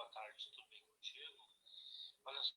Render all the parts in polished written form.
boa tarde, tudo bem contigo? Olha só.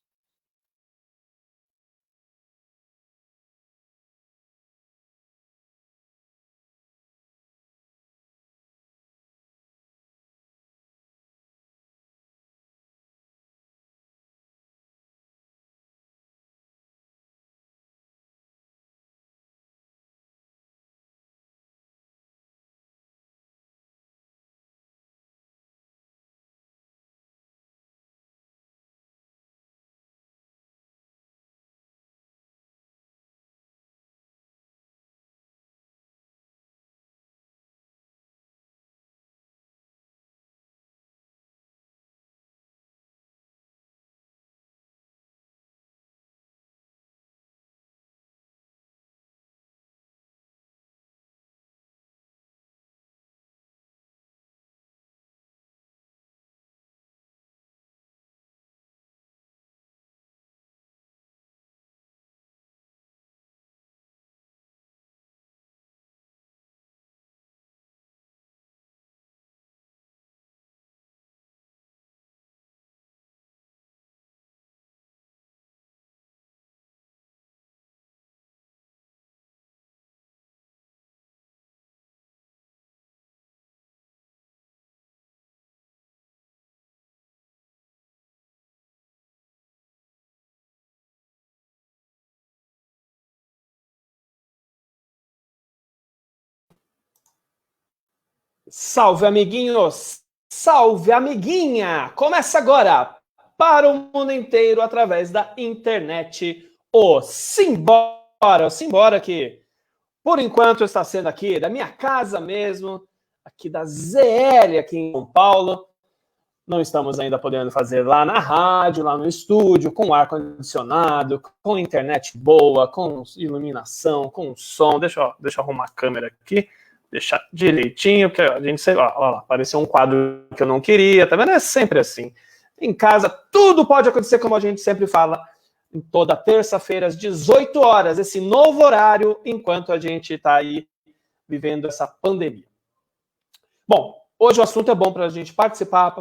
Salve, amiguinhos! Salve, amiguinha! Começa agora, para o mundo inteiro, através da internet, o Simbora! O Simbora que, por enquanto, está sendo aqui da minha casa mesmo, aqui da ZL, aqui em São Paulo. Não estamos ainda podendo fazer lá na rádio, lá no estúdio, com ar-condicionado, com internet boa, com iluminação, com som. Deixa eu arrumar a câmera aqui. Deixar direitinho, porque a gente sei, ó, apareceu um quadro que eu não queria, tá vendo? É sempre assim. Em casa, tudo pode acontecer, como a gente sempre fala, em toda terça-feira, às 18 horas, esse novo horário, enquanto a gente está aí vivendo essa pandemia. Bom, hoje o assunto é bom para a gente participar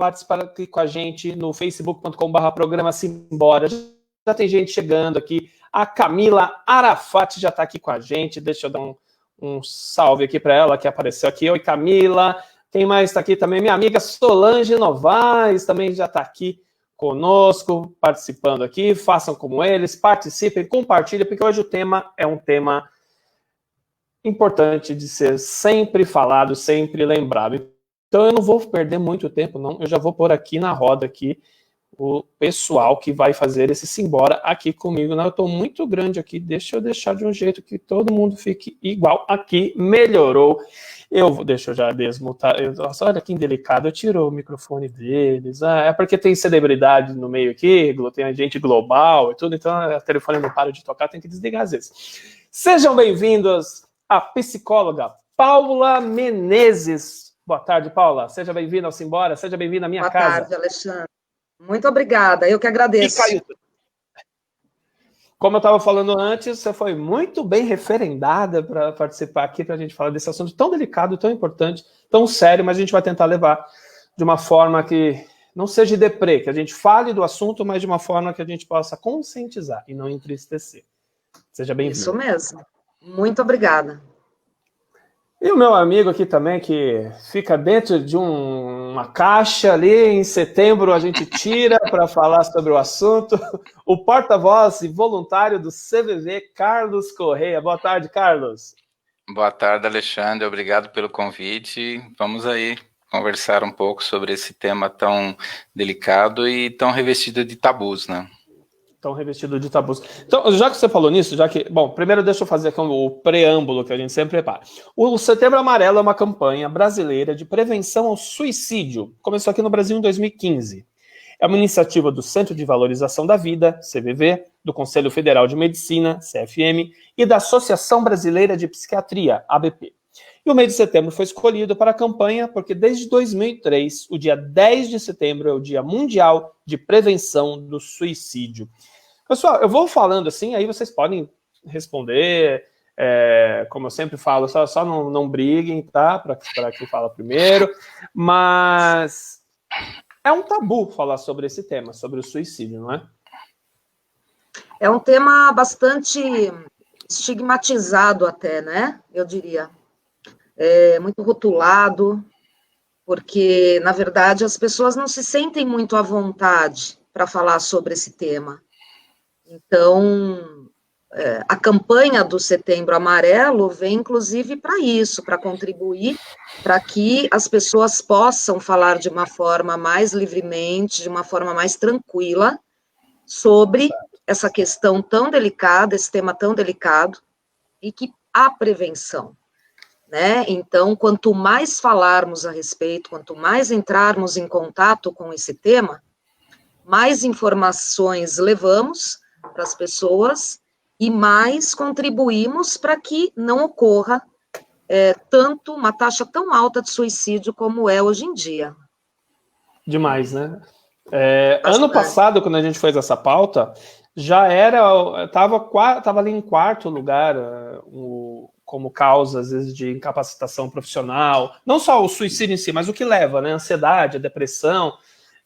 aqui com a gente no facebook.com/programa Simbora. Já tem gente chegando aqui. A Camila Arafat já está aqui com a gente. Deixa eu dar um salve aqui para ela que apareceu aqui. Oi, Camila. Quem mais está aqui também? Minha amiga Solange Novaes também já está aqui conosco, participando aqui. Façam como eles, participem, compartilhem, porque hoje o tema é um tema importante de ser sempre falado, sempre lembrado. Então eu não vou perder muito tempo, não. Eu já vou pôr aqui na roda aqui o pessoal que vai fazer esse Simbora aqui comigo. Não, eu estou muito grande aqui, deixa eu deixar de um jeito que todo mundo fique igual aqui. Melhorou. Deixa eu já desmutar. Nossa, olha que indelicado, eu tiro o microfone deles. É porque tem celebridade no meio aqui, tem gente global e tudo, então o telefone não para de tocar, tem que desligar às vezes. Sejam bem-vindos à psicóloga Paula Menezes. Boa tarde, Paula. Seja bem-vinda ao Simbora, seja bem-vinda à minha casa. Boa tarde, Alexandre. Muito obrigada, eu que agradeço. Como eu estava falando antes, você foi muito bem referendada para participar aqui, para a gente falar desse assunto tão delicado, tão importante, tão sério, mas a gente vai tentar levar de uma forma que não seja deprê, que a gente fale do assunto, mas de uma forma que a gente possa conscientizar e não entristecer. Seja bem-vindo. Isso mesmo. Muito obrigada. E o meu amigo aqui também, que fica dentro de uma caixa ali, em setembro a gente tira para falar sobre o assunto, o porta-voz e voluntário do CVV, Carlos Correia. Boa tarde, Carlos. Boa tarde, Alexandre. Obrigado pelo convite. Vamos aí conversar um pouco sobre esse tema tão delicado e tão revestido de tabus, né? Tão revestido de tabus. Então, já que você falou nisso, bom, primeiro deixa eu fazer aqui o preâmbulo que a gente sempre prepara. O Setembro Amarelo é uma campanha brasileira de prevenção ao suicídio. Começou aqui no Brasil em 2015. É uma iniciativa do Centro de Valorização da Vida, CVV, do Conselho Federal de Medicina, CFM, e da Associação Brasileira de Psiquiatria, ABP. E o mês de setembro foi escolhido para a campanha porque desde 2003, o dia 10 de setembro é o Dia Mundial de Prevenção do Suicídio. Pessoal, eu vou falando assim, aí vocês podem responder, como eu sempre falo, só não briguem, tá? Para quem fala primeiro. Mas É um tabu falar sobre esse tema, sobre o suicídio, não é? É um tema bastante estigmatizado até, né? Eu diria. É muito rotulado, porque, na verdade, as pessoas não se sentem muito à vontade para falar sobre esse tema. Então, a campanha do Setembro Amarelo vem, inclusive, para isso, para contribuir para que as pessoas possam falar de uma forma mais livremente, de uma forma mais tranquila, sobre essa questão tão delicada, esse tema tão delicado, e que há prevenção, né? Então, quanto mais falarmos a respeito, quanto mais entrarmos em contato com esse tema, mais informações levamos para as pessoas e mais contribuímos para que não ocorra tanto uma taxa tão alta de suicídio como é hoje em dia. Demais, né? Ano passado, quando a gente fez essa pauta, já estava ali em quarto lugar como causa, às vezes, de incapacitação profissional. Não só o suicídio em si, mas o que leva, né? A ansiedade, a depressão.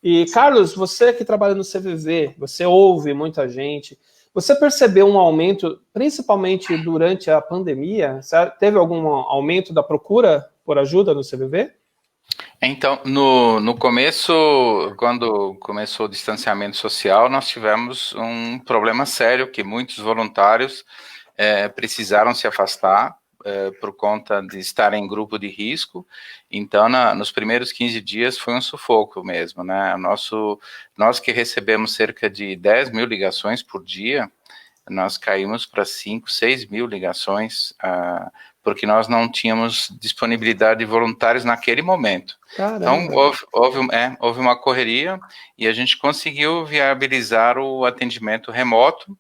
E, Carlos, você que trabalha no CVV, você ouve muita gente, você percebeu um aumento, principalmente durante a pandemia? Teve algum aumento da procura por ajuda no CVV? Então, no começo, quando começou o distanciamento social, nós tivemos um problema sério, que muitos voluntários precisaram se afastar por conta de estar em grupo de risco. Então, nos primeiros 15 dias foi um sufoco mesmo, né? Nós que recebemos cerca de 10 mil ligações por dia, nós caímos para 5, 6 mil ligações, porque nós não tínhamos disponibilidade de voluntários naquele momento. Caramba. Então, houve uma correria e a gente conseguiu viabilizar o atendimento remoto.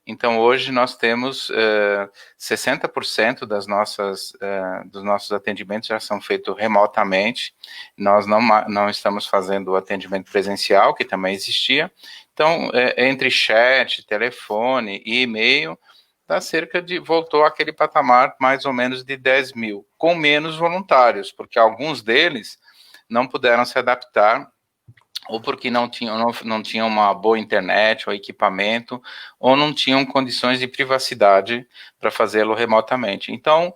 Então, hoje nós temos 60% dos nossos atendimentos já são feitos remotamente. Nós não estamos fazendo o atendimento presencial, que também existia. Então, entre chat, telefone e e-mail, voltou àquele patamar mais ou menos de 10 mil, com menos voluntários, porque alguns deles não puderam se adaptar, ou porque não tinham uma boa internet ou equipamento, ou não tinham condições de privacidade para fazê-lo remotamente. Então,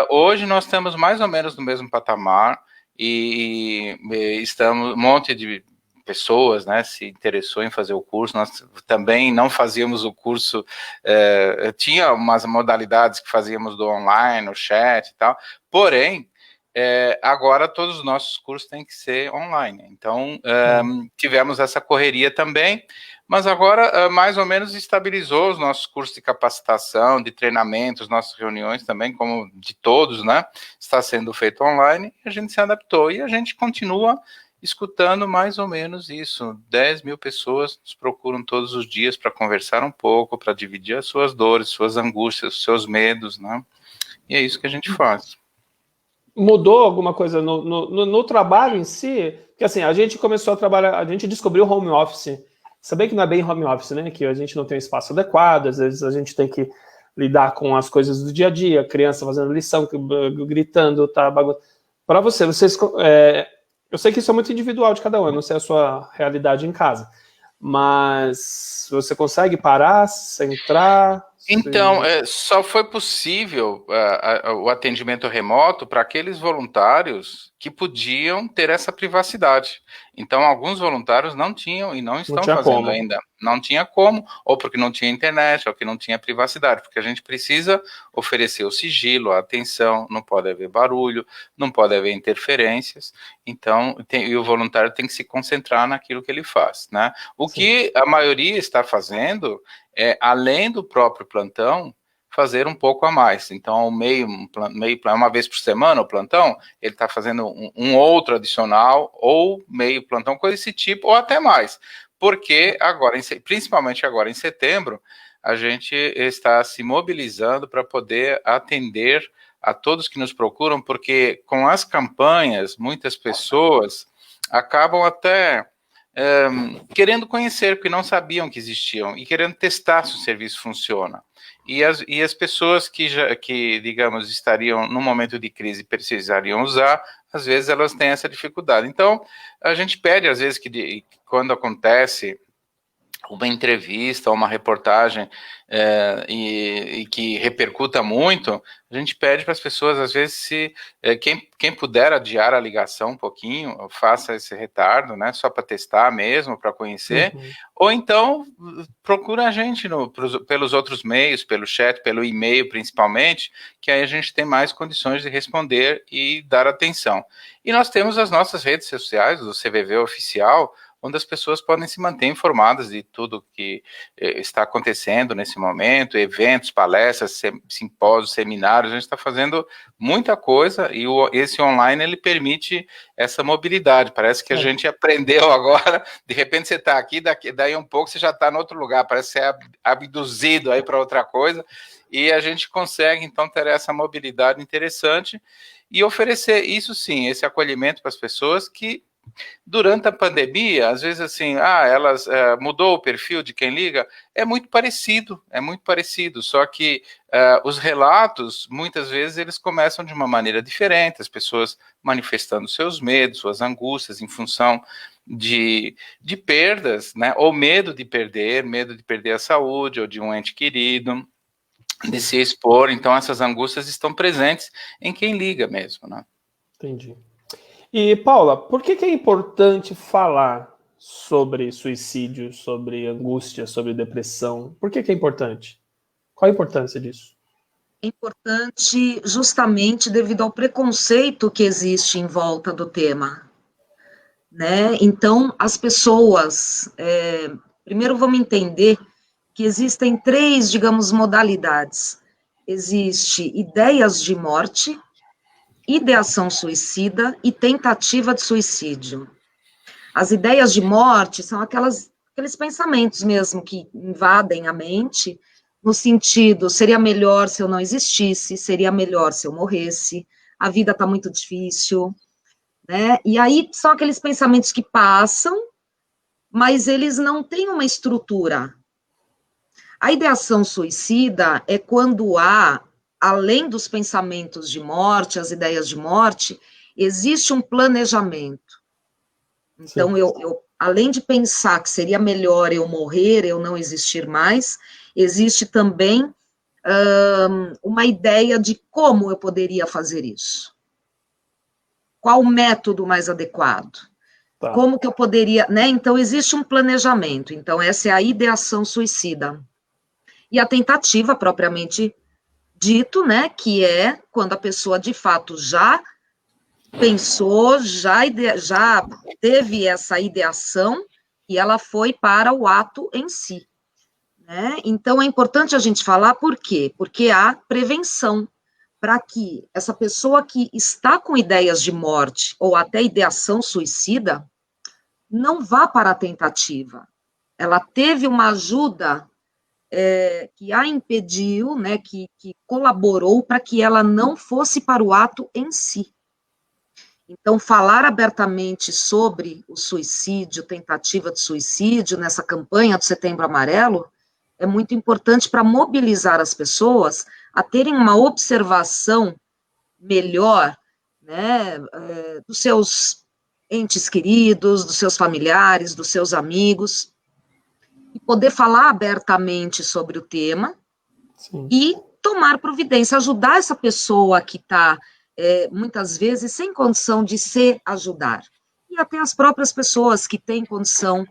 hoje nós estamos mais ou menos no mesmo patamar, e estamos um monte de pessoas, né, se interessou em fazer o curso. Nós também não fazíamos o curso, tinha umas modalidades que fazíamos do online, o chat e tal, porém, agora todos os nossos cursos têm que ser online. Então, tivemos essa correria também, mas agora mais ou menos estabilizou os nossos cursos de capacitação, de treinamento, as nossas reuniões também, como de todos, né, está sendo feito online, e a gente se adaptou, e a gente continua escutando mais ou menos isso. 10 mil pessoas nos procuram todos os dias para conversar um pouco, para dividir as suas dores, suas angústias, seus medos, né? E é isso que a gente faz. Mudou alguma coisa no trabalho em si? Porque assim, a gente começou a trabalhar, a gente descobriu o home office. Saber que não é bem home office, né? Que a gente não tem um espaço adequado, às vezes a gente tem que lidar com as coisas do dia a dia, criança fazendo lição, gritando, tá bagunçando. Para vocês... eu sei que isso é muito individual de cada um, eu não sei a sua realidade em casa, mas você consegue parar, centrar? Então, só foi possível o atendimento remoto para aqueles voluntários que podiam ter essa privacidade. Então, alguns voluntários não tinham e não estão fazendo ainda. Não tinha como, ou porque não tinha internet, ou que não tinha privacidade, porque a gente precisa oferecer o sigilo, a atenção, não pode haver barulho, não pode haver interferências, então, e o voluntário tem que se concentrar naquilo que ele faz, né? O que a maioria está fazendo além do próprio plantão, fazer um pouco a mais. Então, uma vez por semana o plantão, ele está fazendo um outro adicional, ou meio plantão, coisa desse tipo, ou até mais. Porque agora, principalmente agora em setembro, a gente está se mobilizando para poder atender a todos que nos procuram, porque com as campanhas, muitas pessoas acabam até querendo conhecer, porque não sabiam que existiam, e querendo testar se o serviço funciona. E as pessoas que, digamos, estariam num momento de crise e precisariam usar, às vezes elas têm essa dificuldade. Então, a gente pede, às vezes, que quando acontece uma entrevista ou uma reportagem e que repercuta muito, a gente pede para as pessoas, às vezes, se quem puder adiar a ligação um pouquinho, faça esse retardo, né, só para testar mesmo, para conhecer, ou então procura a gente pelos outros meios, pelo chat, pelo e-mail principalmente, que aí a gente tem mais condições de responder e dar atenção. E nós temos as nossas redes sociais, do CVV Oficial, onde as pessoas podem se manter informadas de tudo que está acontecendo nesse momento, eventos, palestras, simpósios, seminários, a gente está fazendo muita coisa e esse online, ele permite essa mobilidade, parece que a gente aprendeu agora, de repente você está aqui, daí um pouco você já está em outro lugar, parece que você é abduzido aí para outra coisa, e a gente consegue então ter essa mobilidade interessante e oferecer isso sim, esse acolhimento para as pessoas que durante a pandemia, às vezes assim, elas mudou o perfil de quem liga, é muito parecido, só que os relatos, muitas vezes, eles começam de uma maneira diferente, as pessoas manifestando seus medos, suas angústias, em função de perdas, né, ou medo de perder a saúde, ou de um ente querido, de se expor, então essas angústias estão presentes em quem liga mesmo, né? Entendi. E, Paula, por que é importante falar sobre suicídio, sobre angústia, sobre depressão? Por que é importante? Qual a importância disso? É importante justamente devido ao preconceito que existe em volta do tema, né? Então, as pessoas, primeiro vamos entender que existem 3, digamos, modalidades. Existe ideias de morte, ideação suicida e tentativa de suicídio. As ideias de morte são aqueles pensamentos mesmo que invadem a mente, no sentido, seria melhor se eu não existisse, seria melhor se eu morresse, a vida está muito difícil, né? E aí são aqueles pensamentos que passam, mas eles não têm uma estrutura. A ideação suicida é quando há, além dos pensamentos de morte, as ideias de morte, existe um planejamento. Então, eu além de pensar que seria melhor eu morrer, eu não existir mais, existe também uma ideia de como eu poderia fazer isso. Qual o método mais adequado? Tá. Como que eu poderia, né? Então, existe um planejamento. Então, essa é a ideação suicida. E a tentativa, propriamente dito, né, que é quando a pessoa, de fato, já pensou, já teve essa ideação e ela foi para o ato em si, né? Então, é importante a gente falar por quê? Porque há prevenção para que essa pessoa que está com ideias de morte ou até ideação suicida não vá para a tentativa. Ela teve uma ajuda que a impediu, né, que colaborou para que ela não fosse para o ato em si. Então, falar abertamente sobre o suicídio, tentativa de suicídio, nessa campanha do Setembro Amarelo, é muito importante para mobilizar as pessoas a terem uma observação melhor, né, dos seus entes queridos, dos seus familiares, dos seus amigos, e poder falar abertamente sobre o tema. Sim. E tomar providência, ajudar essa pessoa que está, muitas vezes, sem condição de se ajudar. E até as próprias pessoas que têm condição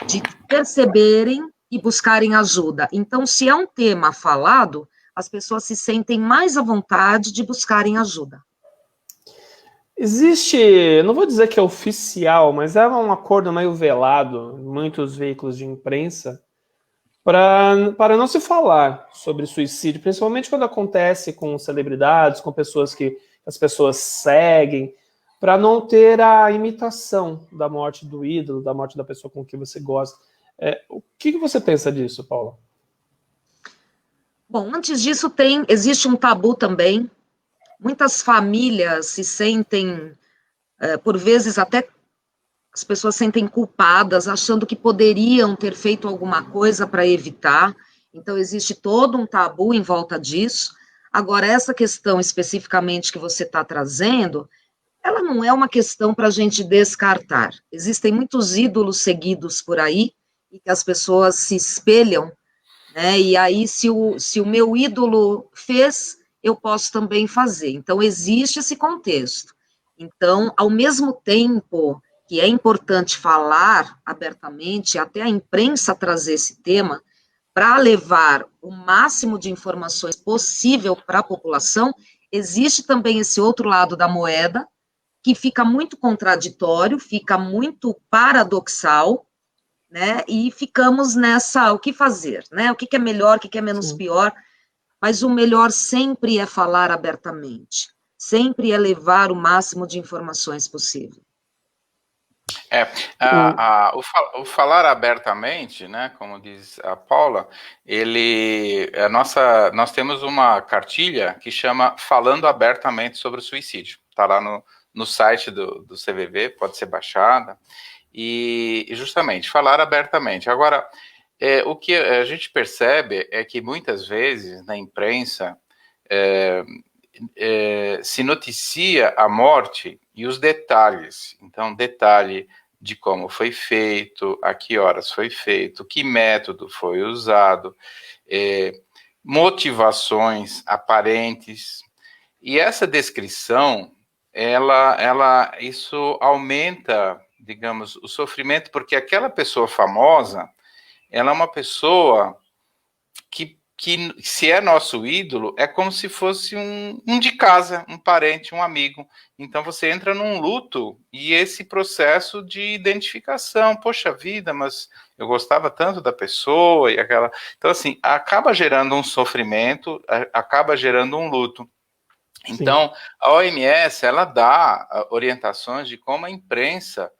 de perceberem e buscarem ajuda. Então, se é um tema falado, as pessoas se sentem mais à vontade de buscarem ajuda. Existe, não vou dizer que é oficial, mas é um acordo meio velado em muitos veículos de imprensa para não se falar sobre suicídio, principalmente quando acontece com celebridades, com pessoas que as pessoas seguem, para não ter a imitação da morte do ídolo, da morte da pessoa com quem você gosta. O que você pensa disso, Paula? Bom, antes disso existe um tabu também. Muitas famílias se sentem, por vezes, até as pessoas sentem culpadas, achando que poderiam ter feito alguma coisa para evitar, então existe todo um tabu em volta disso. Agora, essa questão especificamente que você está trazendo, ela não é uma questão para a gente descartar. Existem muitos ídolos seguidos por aí, e que as pessoas se espelham, né? E aí, se o meu ídolo fez, eu posso também fazer. Então, existe esse contexto. Então, ao mesmo tempo que é importante falar abertamente, até a imprensa trazer esse tema, para levar o máximo de informações possível para a população, existe também esse outro lado da moeda, que fica muito contraditório, fica muito paradoxal, né? E ficamos nessa, o que fazer, né? O que é melhor, o que é menos pior, mas o melhor sempre é falar abertamente, sempre é levar o máximo de informações possível. O falar abertamente, né, como diz a Paula, nós temos uma cartilha que chama Falando Abertamente sobre o Suicídio. Está lá no site do CVV, pode ser baixada, e justamente, falar abertamente. Agora, o que a gente percebe é que muitas vezes na imprensa se noticia a morte e os detalhes. Então, detalhe de como foi feito, a que horas foi feito, que método foi usado, motivações aparentes. E essa descrição, isso aumenta, digamos, o sofrimento, porque aquela pessoa famosa, ela é uma pessoa que se é nosso ídolo, é como se fosse um de casa, um parente, um amigo. Então você entra num luto e esse processo de identificação, poxa vida, mas eu gostava tanto da pessoa e aquela. Então, assim, acaba gerando um sofrimento, acaba gerando um luto. Então, a OMS, ela dá orientações de como a imprensa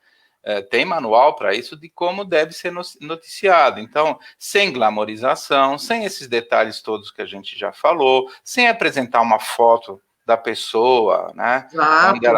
tem manual para isso, de como deve ser noticiado. Então, sem glamorização, sem esses detalhes todos que a gente já falou, sem apresentar uma foto da pessoa, né,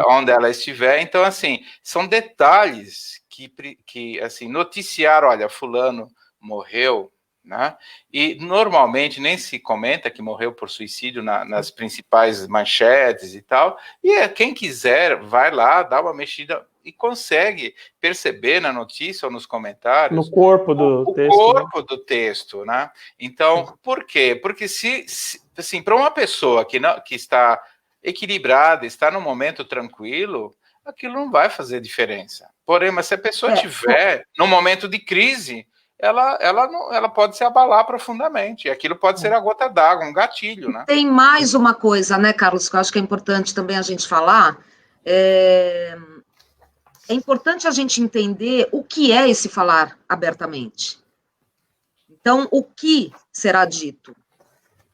onde ela estiver. Então, assim, são detalhes que assim, noticiar, olha, fulano morreu, né? E normalmente nem se comenta que morreu por suicídio nas principais manchetes e tal, e quem quiser vai lá, dá uma mexida e consegue perceber na notícia ou nos comentários no corpo do texto, corpo do texto, né? Então, por quê? Porque assim, para uma pessoa que está equilibrada, está num momento tranquilo, aquilo não vai fazer diferença. Porém, mas se a pessoa estiver num momento de crise, ela pode se abalar profundamente. E aquilo pode ser a gota d'água, um gatilho, né? Tem mais uma coisa, né, Carlos, que eu acho que é importante também a gente falar. É importante a gente entender o que é esse falar abertamente. Então, o que será dito?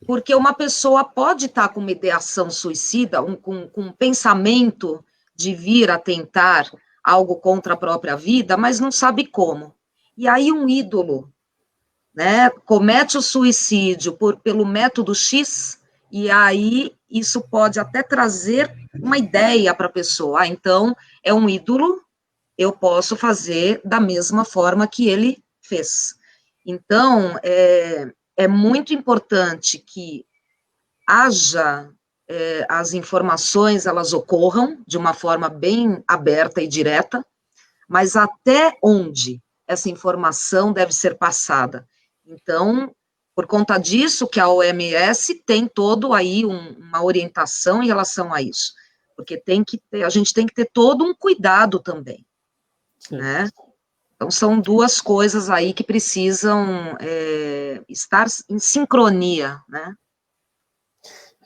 Porque uma pessoa pode estar com uma ideação suicida, com um pensamento de vir a tentar algo contra a própria vida, mas não sabe como. E aí um ídolo, né, comete o suicídio pelo método X, e aí isso pode até trazer uma ideia para a pessoa. Então, é um ídolo, eu posso fazer da mesma forma que ele fez. Então, é muito importante que haja, as informações, elas ocorram de uma forma bem aberta e direta, mas até onde essa informação deve ser passada. Então, por conta disso que a OMS tem todo aí uma orientação em relação a isso, porque a gente tem que ter todo um cuidado também, né? Então, são duas coisas aí que precisam estar em sincronia, né?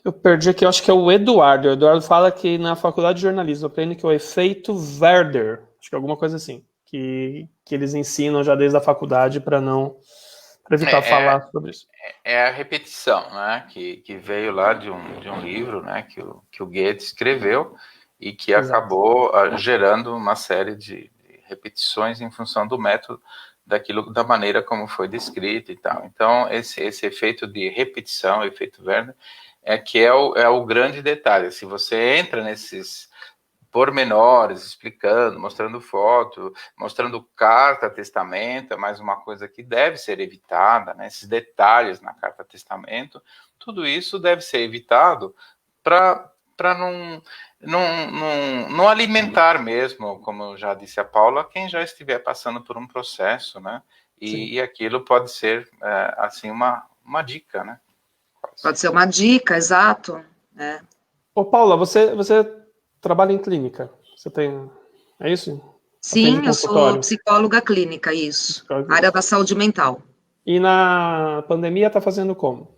Eu perdi aqui, eu acho que é o Eduardo. O Eduardo fala que na faculdade de jornalismo aprende que é o efeito Werder, acho que é alguma coisa assim, que eles ensinam já desde a faculdade para evitar falar sobre isso. É a repetição, né, que veio lá de um livro, né, que o Goethe escreveu e que acabou gerando uma série de repetições em função do método, da maneira como foi descrito e tal. Então, esse efeito de repetição, efeito Werner, é o grande detalhe. Se você entra nesses pormenores, explicando, mostrando foto, mostrando carta testamento, é mais uma coisa que deve ser evitada, né? Esses detalhes na carta testamento, tudo isso deve ser evitado para não alimentar mesmo, como já disse a Paula, quem já estiver passando por um processo, né? E aquilo pode ser, assim, uma dica, né? Pode ser uma dica, exato. Ô, Paula, você trabalha em clínica, você tem, é isso? Sim, eu sou psicóloga clínica, isso. Área da saúde mental. E na pandemia tá fazendo como?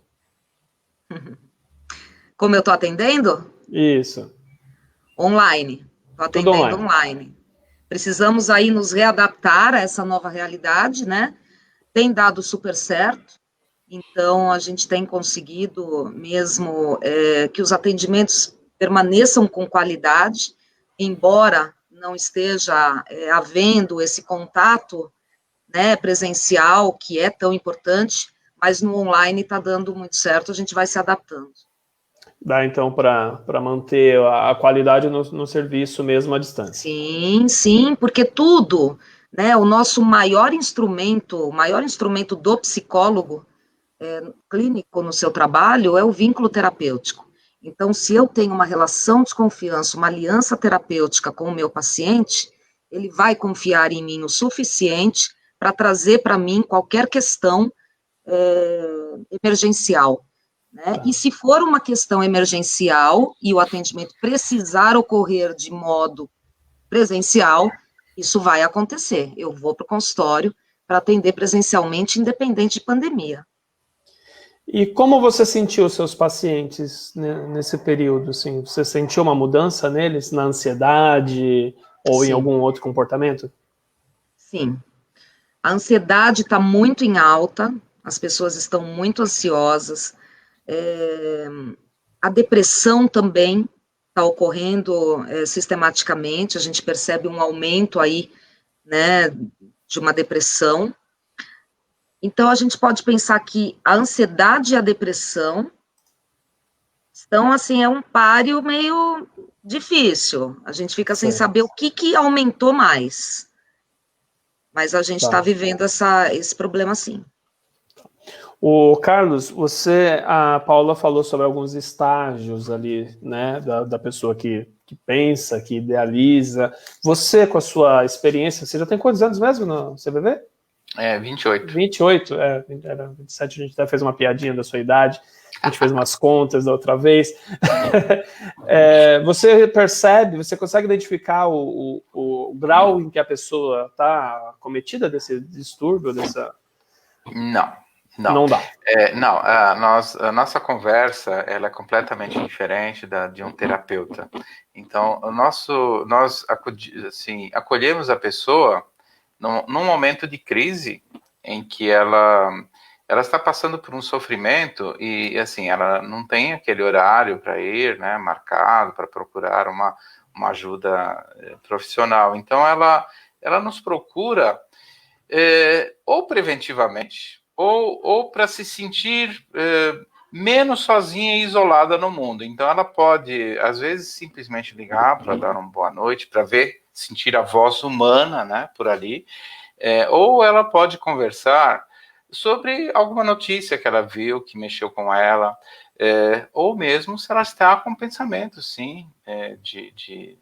Como eu estou atendendo? Isso. Online. Estou atendendo online. Precisamos aí nos readaptar a essa nova realidade, né? Tem dado super certo. Então, a gente tem conseguido mesmo que os atendimentos permaneçam com qualidade, embora não esteja havendo esse contato, né, presencial, que é tão importante, mas no online está dando muito certo, a gente vai se adaptando. Dá, então, para manter a qualidade no serviço mesmo à distância. Sim, sim, porque tudo, né, o nosso maior instrumento do psicólogo clínico no seu trabalho é o vínculo terapêutico. Então, se eu tenho uma relação de confiança, uma aliança terapêutica com o meu paciente, ele vai confiar em mim o suficiente para trazer para mim qualquer questão emergencial. Né? E se for uma questão emergencial e o atendimento precisar ocorrer de modo presencial, isso vai acontecer. Eu vou para o consultório para atender presencialmente, independente de pandemia. E como você sentiu os seus pacientes, né, nesse período? Assim, você sentiu uma mudança neles, na ansiedade ou Sim. em algum outro comportamento? Sim. A ansiedade está muito em alta, as pessoas estão muito ansiosas, a depressão também está ocorrendo sistematicamente, a gente percebe um aumento aí, né, de uma depressão. Então, a gente pode pensar que a ansiedade e a depressão estão, assim, é um páreo meio difícil, a gente fica sem saber o que aumentou mais, mas a gente está vivendo esse problema sim. O Carlos, a Paula falou sobre alguns estágios ali, né, da pessoa que pensa, que idealiza. Você, com a sua experiência, você já tem quantos anos mesmo no CBV? 28. 28, era 27, a gente até fez uma piadinha da sua idade, a gente fez umas contas da outra vez. Você percebe, você consegue identificar o grau em que a pessoa está cometida desse distúrbio, dessa... Não dá. A nossa conversa ela é completamente diferente de um terapeuta. Então, nós assim, acolhemos a pessoa num momento de crise em que ela está passando por um sofrimento e, assim, ela não tem aquele horário para ir, né, marcado, para procurar uma ajuda profissional. Então, ela nos procura ou preventivamente, ou para se sentir menos sozinha e isolada no mundo. Então, ela pode, às vezes, simplesmente ligar para dar uma boa noite, para sentir a voz humana, né, por ali, ou ela pode conversar sobre alguma notícia que ela viu, que mexeu com ela, ou mesmo se ela está com pensamento, sim, de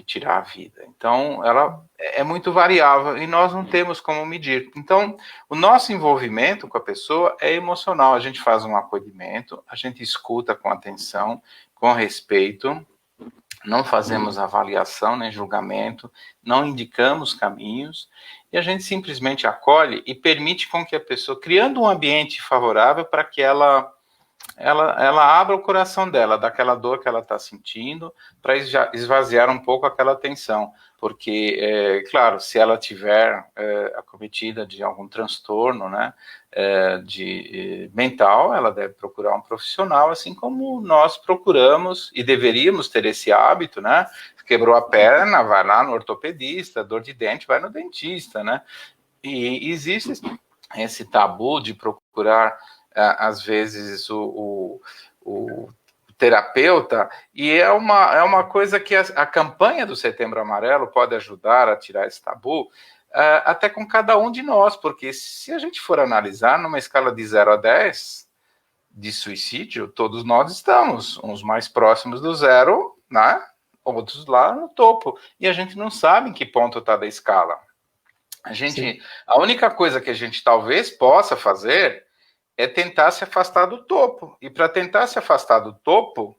tirar a vida. Então, ela é muito variável e nós não temos como medir. Então, o nosso envolvimento com a pessoa é emocional. A gente faz um acolhimento, a gente escuta com atenção, com respeito, não fazemos avaliação nem julgamento, não indicamos caminhos, e a gente simplesmente acolhe e permite com que a pessoa, criando um ambiente favorável para que ela abra o coração dela, daquela dor que ela está sentindo, para esvaziar um pouco aquela tensão, porque, claro, se ela tiver acometida de algum transtorno, né, mental, ela deve procurar um profissional, assim como nós procuramos e deveríamos ter esse hábito, né, quebrou a perna, vai lá no ortopedista, dor de dente, vai no dentista, né, e existe esse tabu de procurar às vezes o terapeuta, e é uma coisa que a campanha do Setembro Amarelo pode ajudar a tirar esse tabu, até com cada um de nós, porque se a gente for analisar numa escala de 0 a 10 de suicídio, todos nós estamos, uns mais próximos do zero, né? Outros lá no topo, e a gente não sabe em que ponto está da escala. A única coisa que a gente talvez possa fazer é tentar se afastar do topo. E para tentar se afastar do topo,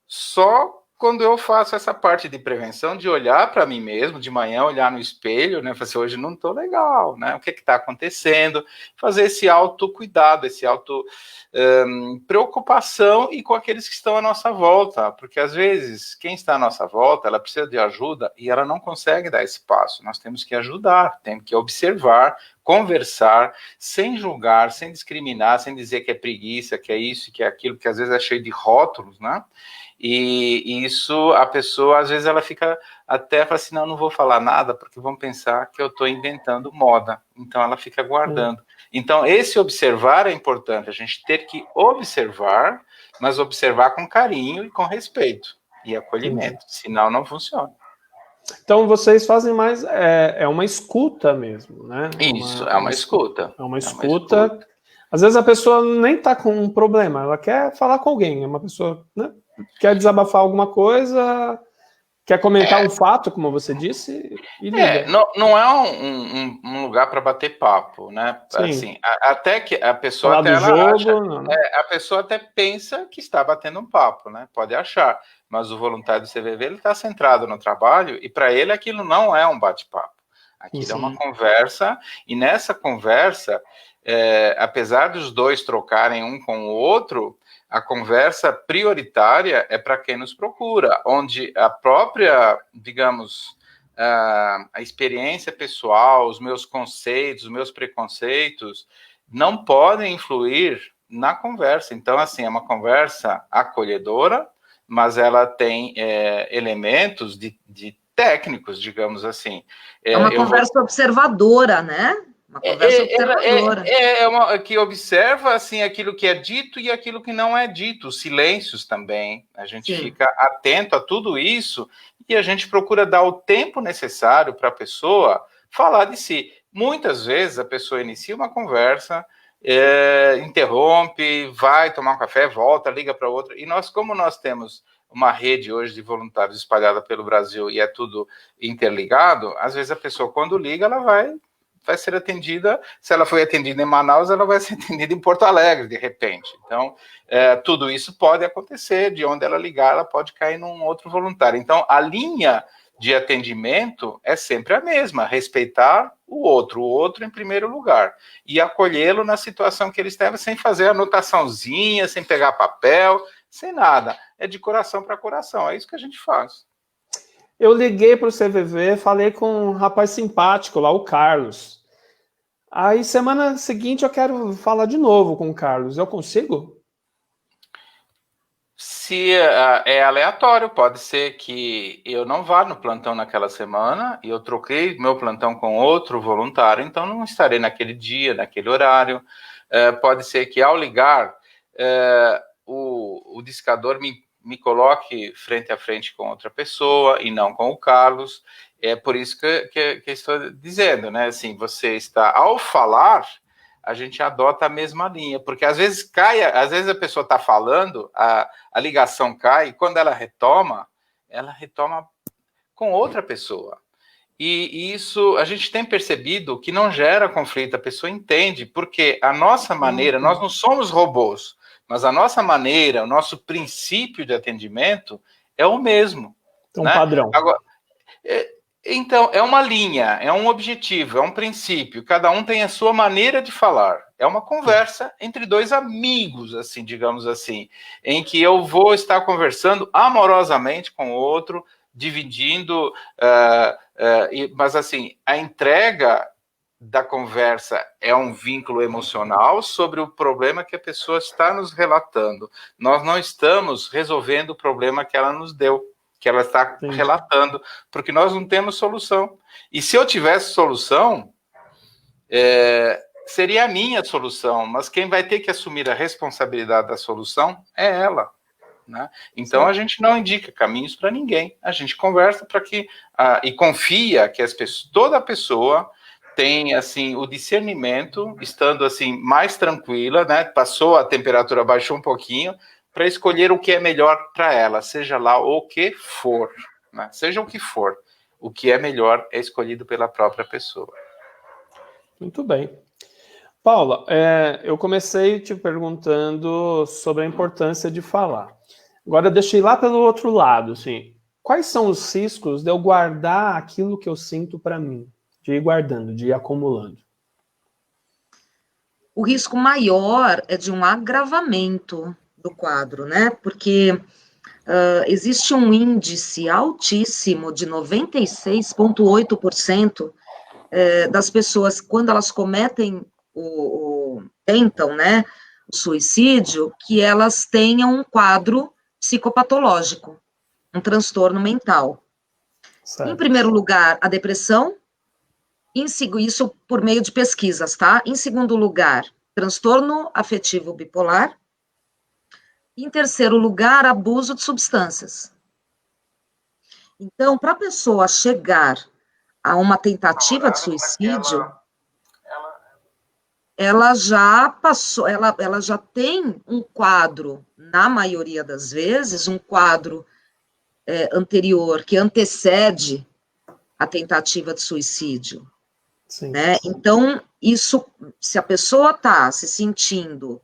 só quando eu faço essa parte de prevenção, de olhar para mim mesmo, de manhã olhar no espelho, né? Falar assim, hoje não estou legal, né? O que está acontecendo? Fazer esse autocuidado, esse preocupação e com aqueles que estão à nossa volta. Porque, às vezes, quem está à nossa volta, ela precisa de ajuda e ela não consegue dar esse passo. Nós temos que ajudar, temos que observar, conversar, sem julgar, sem discriminar, sem dizer que é preguiça, que é isso, que é aquilo, que às vezes é cheio de rótulos, né? E isso, a pessoa, às vezes, ela fica até, fala assim, não vou falar nada, porque vão pensar que eu estou inventando moda. Então, ela fica guardando. Então, esse observar é importante, a gente ter que observar, mas observar com carinho e com respeito e acolhimento, senão não funciona. Então, vocês fazem mais, é uma escuta mesmo, né? Isso, é uma escuta. É uma escuta. Às vezes a pessoa nem está com um problema, ela quer falar com alguém, é uma pessoa, né? Quer desabafar alguma coisa, quer comentar um fato, como você disse, e liga. Não é um lugar para bater papo, né? Sim. Assim, até que a pessoa falar até do jogo, a pessoa até pensa que está batendo um papo, né? Pode achar, mas o voluntário do CVV ele está centrado no trabalho e para ele aquilo não é um bate-papo. Aquilo é uma conversa e nessa conversa, apesar dos dois trocarem um com o outro, a conversa prioritária é para quem nos procura, onde a própria, digamos, a experiência pessoal, os meus conceitos, os meus preconceitos, não podem influir na conversa. Então, assim, é uma conversa acolhedora, mas ela tem elementos de técnicos, digamos assim. É uma conversa observadora, né? Uma conversa observadora. Que observa assim, aquilo que é dito e aquilo que não é dito, os silêncios também. A gente fica atento a tudo isso e a gente procura dar o tempo necessário para a pessoa falar de si. Muitas vezes a pessoa inicia uma conversa, interrompe, vai tomar um café, volta, liga para outra. E nós, como nós temos uma rede hoje de voluntários espalhada pelo Brasil e é tudo interligado, às vezes a pessoa, quando liga, ela vai ser atendida, se ela foi atendida em Manaus, ela vai ser atendida em Porto Alegre, de repente. Então, tudo isso pode acontecer, de onde ela ligar, ela pode cair num outro voluntário. Então, a linha de atendimento é sempre a mesma, respeitar o outro em primeiro lugar, e acolhê-lo na situação que ele esteve, sem fazer anotaçãozinha, sem pegar papel, sem nada. É de coração para coração, é isso que a gente faz. Eu liguei para o CVV, falei com um rapaz simpático lá, o Carlos. Aí, semana seguinte, eu quero falar de novo com o Carlos. Eu consigo? Se é aleatório, pode ser que eu não vá no plantão naquela semana e eu troquei meu plantão com outro voluntário, então não estarei naquele dia, naquele horário. Pode ser que, ao ligar, o discador me coloque frente a frente com outra pessoa e não com o Carlos. É por isso que estou dizendo, né? Assim, você está, ao falar, a gente adota a mesma linha, porque às vezes a pessoa está falando, a ligação cai, e quando ela retoma com outra pessoa. E isso a gente tem percebido que não gera conflito, a pessoa entende, porque a nossa maneira, nós não somos robôs, mas a nossa maneira, o nosso princípio de atendimento é o mesmo. É um padrão. Agora, então, é uma linha, é um objetivo, é um princípio. Cada um tem a sua maneira de falar. É uma conversa entre dois amigos, assim, digamos assim, em que eu vou estar conversando amorosamente com o outro, dividindo, mas assim, a entrega da conversa é um vínculo emocional sobre o problema que a pessoa está nos relatando. Nós não estamos resolvendo o problema que ela nos deu, que ela está relatando, porque nós não temos solução. E se eu tivesse solução, seria a minha solução, mas quem vai ter que assumir a responsabilidade da solução é ela. né? Então, Sim. a gente não indica caminhos para ninguém. A gente conversa para que... e confia que toda pessoa tem, assim, o discernimento, estando, assim, mais tranquila, né? Passou, a temperatura baixou um pouquinho, para escolher o que é melhor para ela, seja lá o que for, né? Seja o que for. O que é melhor é escolhido pela própria pessoa. Muito bem. Paula, eu comecei te perguntando sobre a importância de falar. Agora eu deixei lá pelo outro lado, assim, quais são os riscos de eu guardar aquilo que eu sinto para mim? De ir guardando, de ir acumulando. O risco maior é de um agravamento do quadro, né? Porque existe um índice altíssimo de 96,8% das pessoas, quando elas cometem tentam, né, o suicídio, que elas tenham um quadro psicopatológico, um transtorno mental. Certo. Em primeiro lugar, a depressão, isso por meio de pesquisas, tá? Em segundo lugar, transtorno afetivo bipolar. Em terceiro lugar, abuso de substâncias. Então, para a pessoa chegar a uma tentativa de suicídio, ela já passou, ela já tem um quadro, na maioria das vezes, um quadro anterior, que antecede a tentativa de suicídio. Sim. Né? Então, isso, se a pessoa está se sentindo,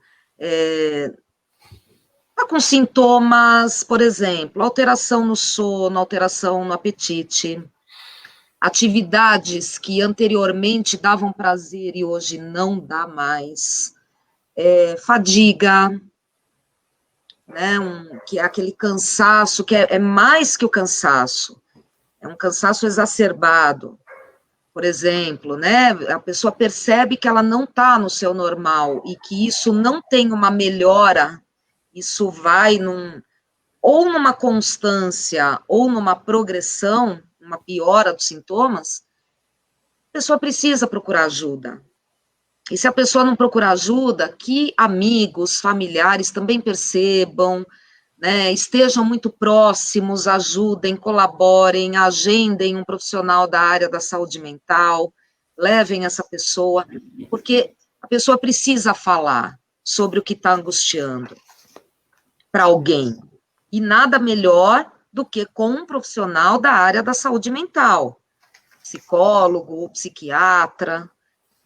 tá com sintomas, por exemplo, alteração no sono, alteração no apetite, atividades que anteriormente davam prazer e hoje não dá mais, fadiga, né, que é aquele cansaço, que é mais que o cansaço, é um cansaço exacerbado, por exemplo, né, a pessoa percebe que ela não está no seu normal e que isso não tem uma melhora, isso vai ou numa constância ou numa progressão, uma piora dos sintomas, a pessoa precisa procurar ajuda. E se a pessoa não procurar ajuda, que amigos, familiares também percebam, né, estejam muito próximos, ajudem, colaborem, agendem um profissional da área da saúde mental, levem essa pessoa, porque a pessoa precisa falar sobre o que está angustiando para alguém. E nada melhor do que com um profissional da área da saúde mental, psicólogo, psiquiatra,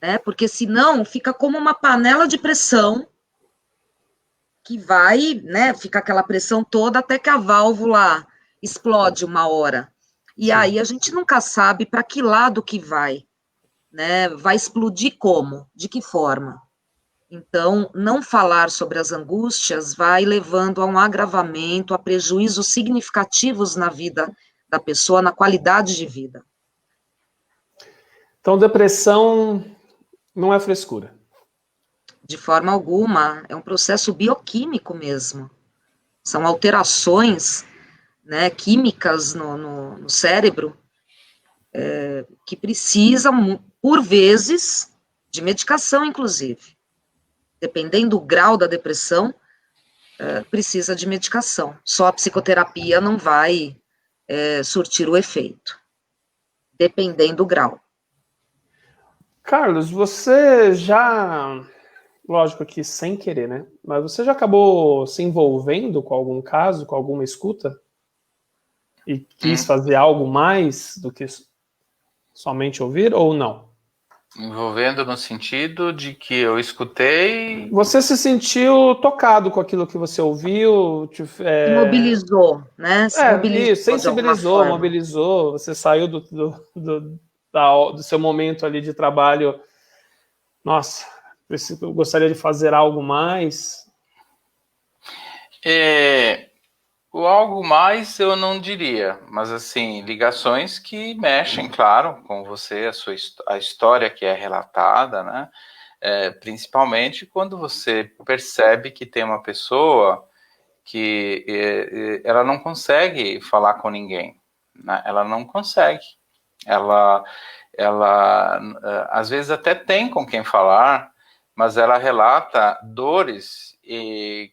né? Porque senão fica como uma panela de pressão que vai, né? Fica aquela pressão toda até que a válvula explode uma hora. E aí a gente nunca sabe para que lado que vai, né? Vai explodir como? De que forma? Então, não falar sobre as angústias vai levando a um agravamento, a prejuízos significativos na vida da pessoa, na qualidade de vida. Então, depressão não é frescura. De forma alguma, é um processo bioquímico mesmo. São alterações, né, químicas no cérebro que precisam, por vezes, de medicação, inclusive. Dependendo do grau da depressão, precisa de medicação. Só a psicoterapia não vai surtir o efeito, dependendo do grau. Carlos, você já, lógico que sem querer, né? Mas você já acabou se envolvendo com algum caso, com alguma escuta? E quis fazer algo mais do que somente ouvir ou não? Envolvendo no sentido de que eu escutei... Você se sentiu tocado com aquilo que você ouviu? Mobilizou, né? Se mobilizou Isso, sensibilizou, mobilizou, você saiu do seu momento ali de trabalho. Nossa, eu gostaria de fazer algo mais. O algo mais eu não diria, mas assim, ligações que mexem, claro, com você, a história que é relatada, né? Principalmente quando você percebe que tem uma pessoa que ela não consegue falar com ninguém, né? Ela não consegue. Ela às vezes até tem com quem falar, mas ela relata dores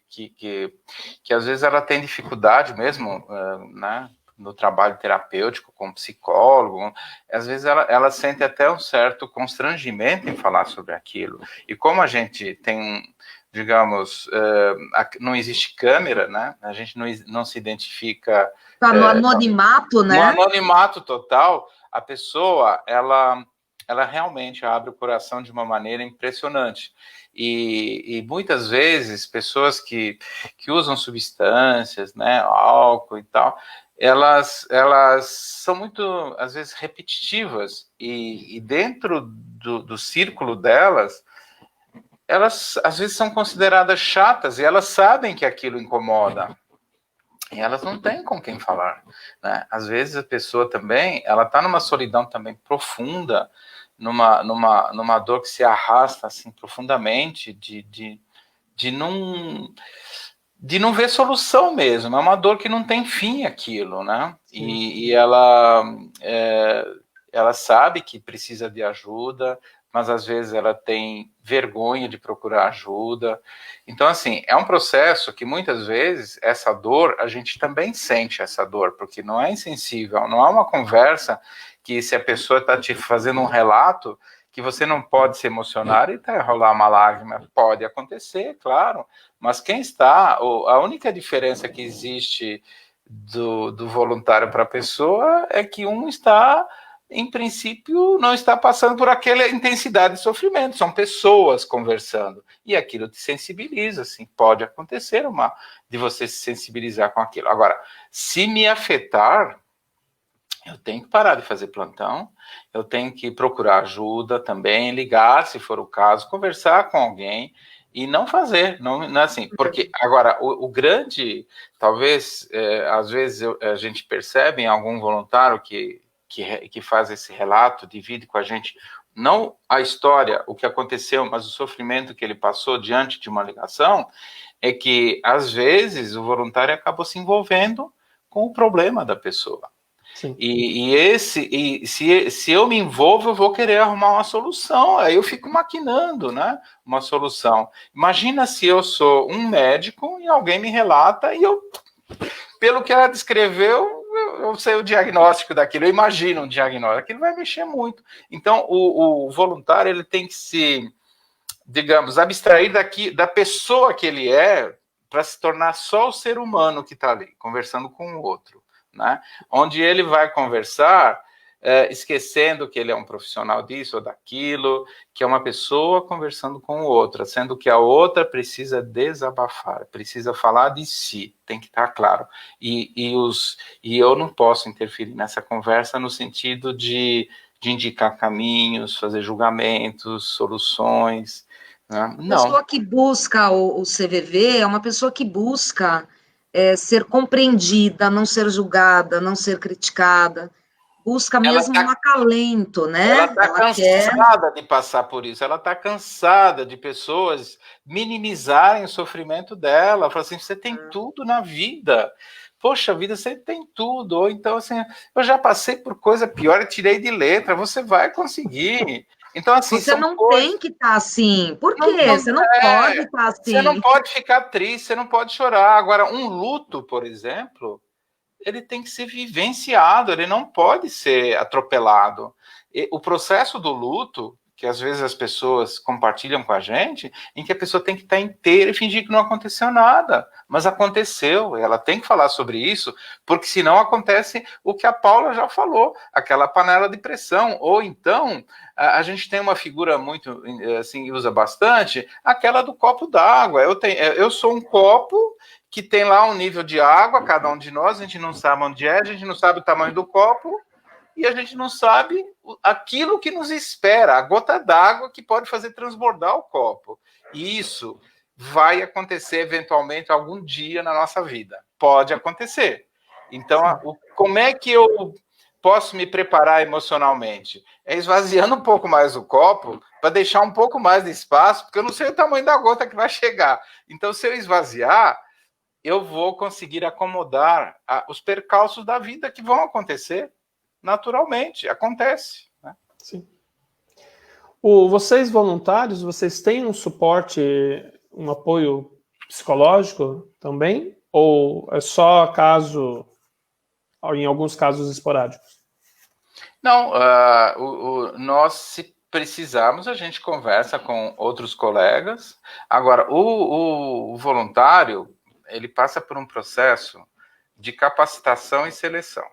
que às vezes ela tem dificuldade mesmo, né, no trabalho terapêutico com psicólogo, às vezes ela sente até um certo constrangimento em falar sobre aquilo. E como a gente tem, digamos, não existe câmera, né? A gente não se identifica... Tá no anonimato, né? No anonimato total, a pessoa, ela realmente abre o coração de uma maneira impressionante. E muitas vezes, pessoas que usam substâncias, né, álcool e tal, elas são muito, às vezes, repetitivas, e dentro do círculo delas, elas, às vezes, são consideradas chatas, e elas sabem que aquilo incomoda, e elas não têm com quem falar, né? Às vezes, a pessoa também, ela está numa solidão também profunda, numa dor que se arrasta, assim, profundamente, de não ver solução mesmo, é uma dor que não tem fim aquilo, né? E ela sabe que precisa de ajuda, mas às vezes ela tem vergonha de procurar ajuda. Então, assim, é um processo que muitas vezes essa dor, a gente também sente essa dor, porque não é insensível, não é uma conversa que, se a pessoa está te fazendo um relato, que você não pode se emocionar e rolar uma lágrima. Pode acontecer, claro, mas quem está... A única diferença que existe do voluntário para a pessoa é que um está, em princípio, não está passando por aquela intensidade de sofrimento. São pessoas conversando. E aquilo te sensibiliza, assim. Pode acontecer de você se sensibilizar com aquilo. Agora, se me afetar... eu tenho que parar de fazer plantão, eu tenho que procurar ajuda também, ligar, se for o caso, conversar com alguém e não fazer, não assim, porque agora o grande, talvez, às vezes a gente percebe em algum voluntário que faz esse relato, divide com a gente, não a história, o que aconteceu, mas o sofrimento que ele passou diante de uma ligação, é que, às vezes, o voluntário acabou se envolvendo com o problema da pessoa. Sim. Se eu me envolvo, eu vou querer arrumar uma solução, aí eu fico maquinando, né, uma solução. Imagina se eu sou um médico e alguém me relata e eu, pelo que ela descreveu, eu sei o diagnóstico daquilo, eu imagino um diagnóstico, aquilo vai mexer muito. Então, o voluntário, ele tem que se, digamos, abstrair da pessoa que ele é, para se tornar só o ser humano que está ali, conversando com o outro. Né? Onde ele vai conversar, esquecendo que ele é um profissional disso ou daquilo, que é uma pessoa conversando com outra, sendo que a outra precisa desabafar, precisa falar de si, tem que estar claro. E eu não posso interferir nessa conversa no sentido de indicar caminhos, fazer julgamentos, soluções. Né? Não. A pessoa que busca o CVV é uma pessoa que busca ser compreendida, não ser julgada, não ser criticada, busca mesmo um acalento, né? Ela está cansada de passar por isso, ela está cansada de pessoas minimizarem o sofrimento dela, fala assim, você tem tudo na vida, poxa vida, você tem tudo, ou então assim, eu já passei por coisa pior e tirei de letra, você vai conseguir. Então, assim, você não tem que estar assim. Por quê? Você não pode estar assim. Você não pode ficar triste, você não pode chorar. Agora, um luto, por exemplo, ele tem que ser vivenciado, ele não pode ser atropelado. E o processo do luto, que às vezes as pessoas compartilham com a gente, em que a pessoa tem que estar inteira e fingir que não aconteceu nada. Mas aconteceu, ela tem que falar sobre isso, porque senão acontece o que a Paula já falou, aquela panela de pressão. Ou então, a gente tem uma figura muito, assim, usa bastante, aquela do copo d'água. Eu sou um copo que tem lá um nível de água, cada um de nós, a gente não sabe onde é, a gente não sabe o tamanho do copo, e a gente não sabe aquilo que nos espera, a gota d'água que pode fazer transbordar o copo. E isso vai acontecer eventualmente algum dia na nossa vida. Pode acontecer. Então, como é que eu posso me preparar emocionalmente? É esvaziando um pouco mais o copo para deixar um pouco mais de espaço, porque eu não sei o tamanho da gota que vai chegar. Então, se eu esvaziar, eu vou conseguir acomodar os percalços da vida que vão acontecer. Naturalmente, acontece. Né? Sim. Vocês voluntários, vocês têm um suporte, um apoio psicológico também? Ou é só caso, em alguns casos esporádicos? Não, nós, se precisarmos, a gente conversa com outros colegas. Agora, o voluntário, ele passa por um processo de capacitação e seleção.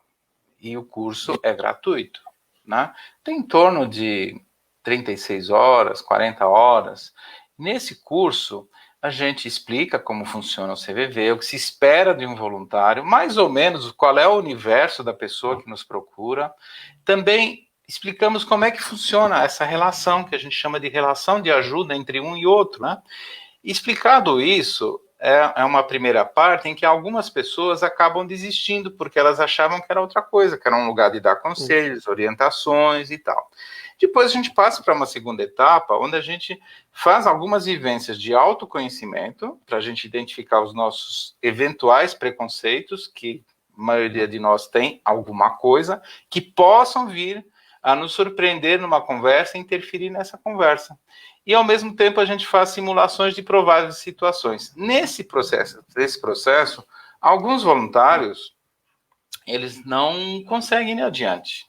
E o curso é gratuito, né? Tem em torno de 36 horas, 40 horas. Nesse curso, a gente explica como funciona o CVV, o que se espera de um voluntário, mais ou menos qual é o universo da pessoa que nos procura. Também explicamos como é que funciona essa relação, que a gente chama de relação de ajuda entre um e outro, né? Explicado isso, é uma primeira parte em que algumas pessoas acabam desistindo, porque elas achavam que era outra coisa, que era um lugar de dar conselhos, orientações e tal. Depois a gente passa para uma segunda etapa, onde a gente faz algumas vivências de autoconhecimento, para a gente identificar os nossos eventuais preconceitos, que a maioria de nós tem alguma coisa, que possam vir a nos surpreender numa conversa e interferir nessa conversa. E, ao mesmo tempo, a gente faz simulações de prováveis situações. Nesse processo, alguns voluntários, eles não conseguem ir adiante,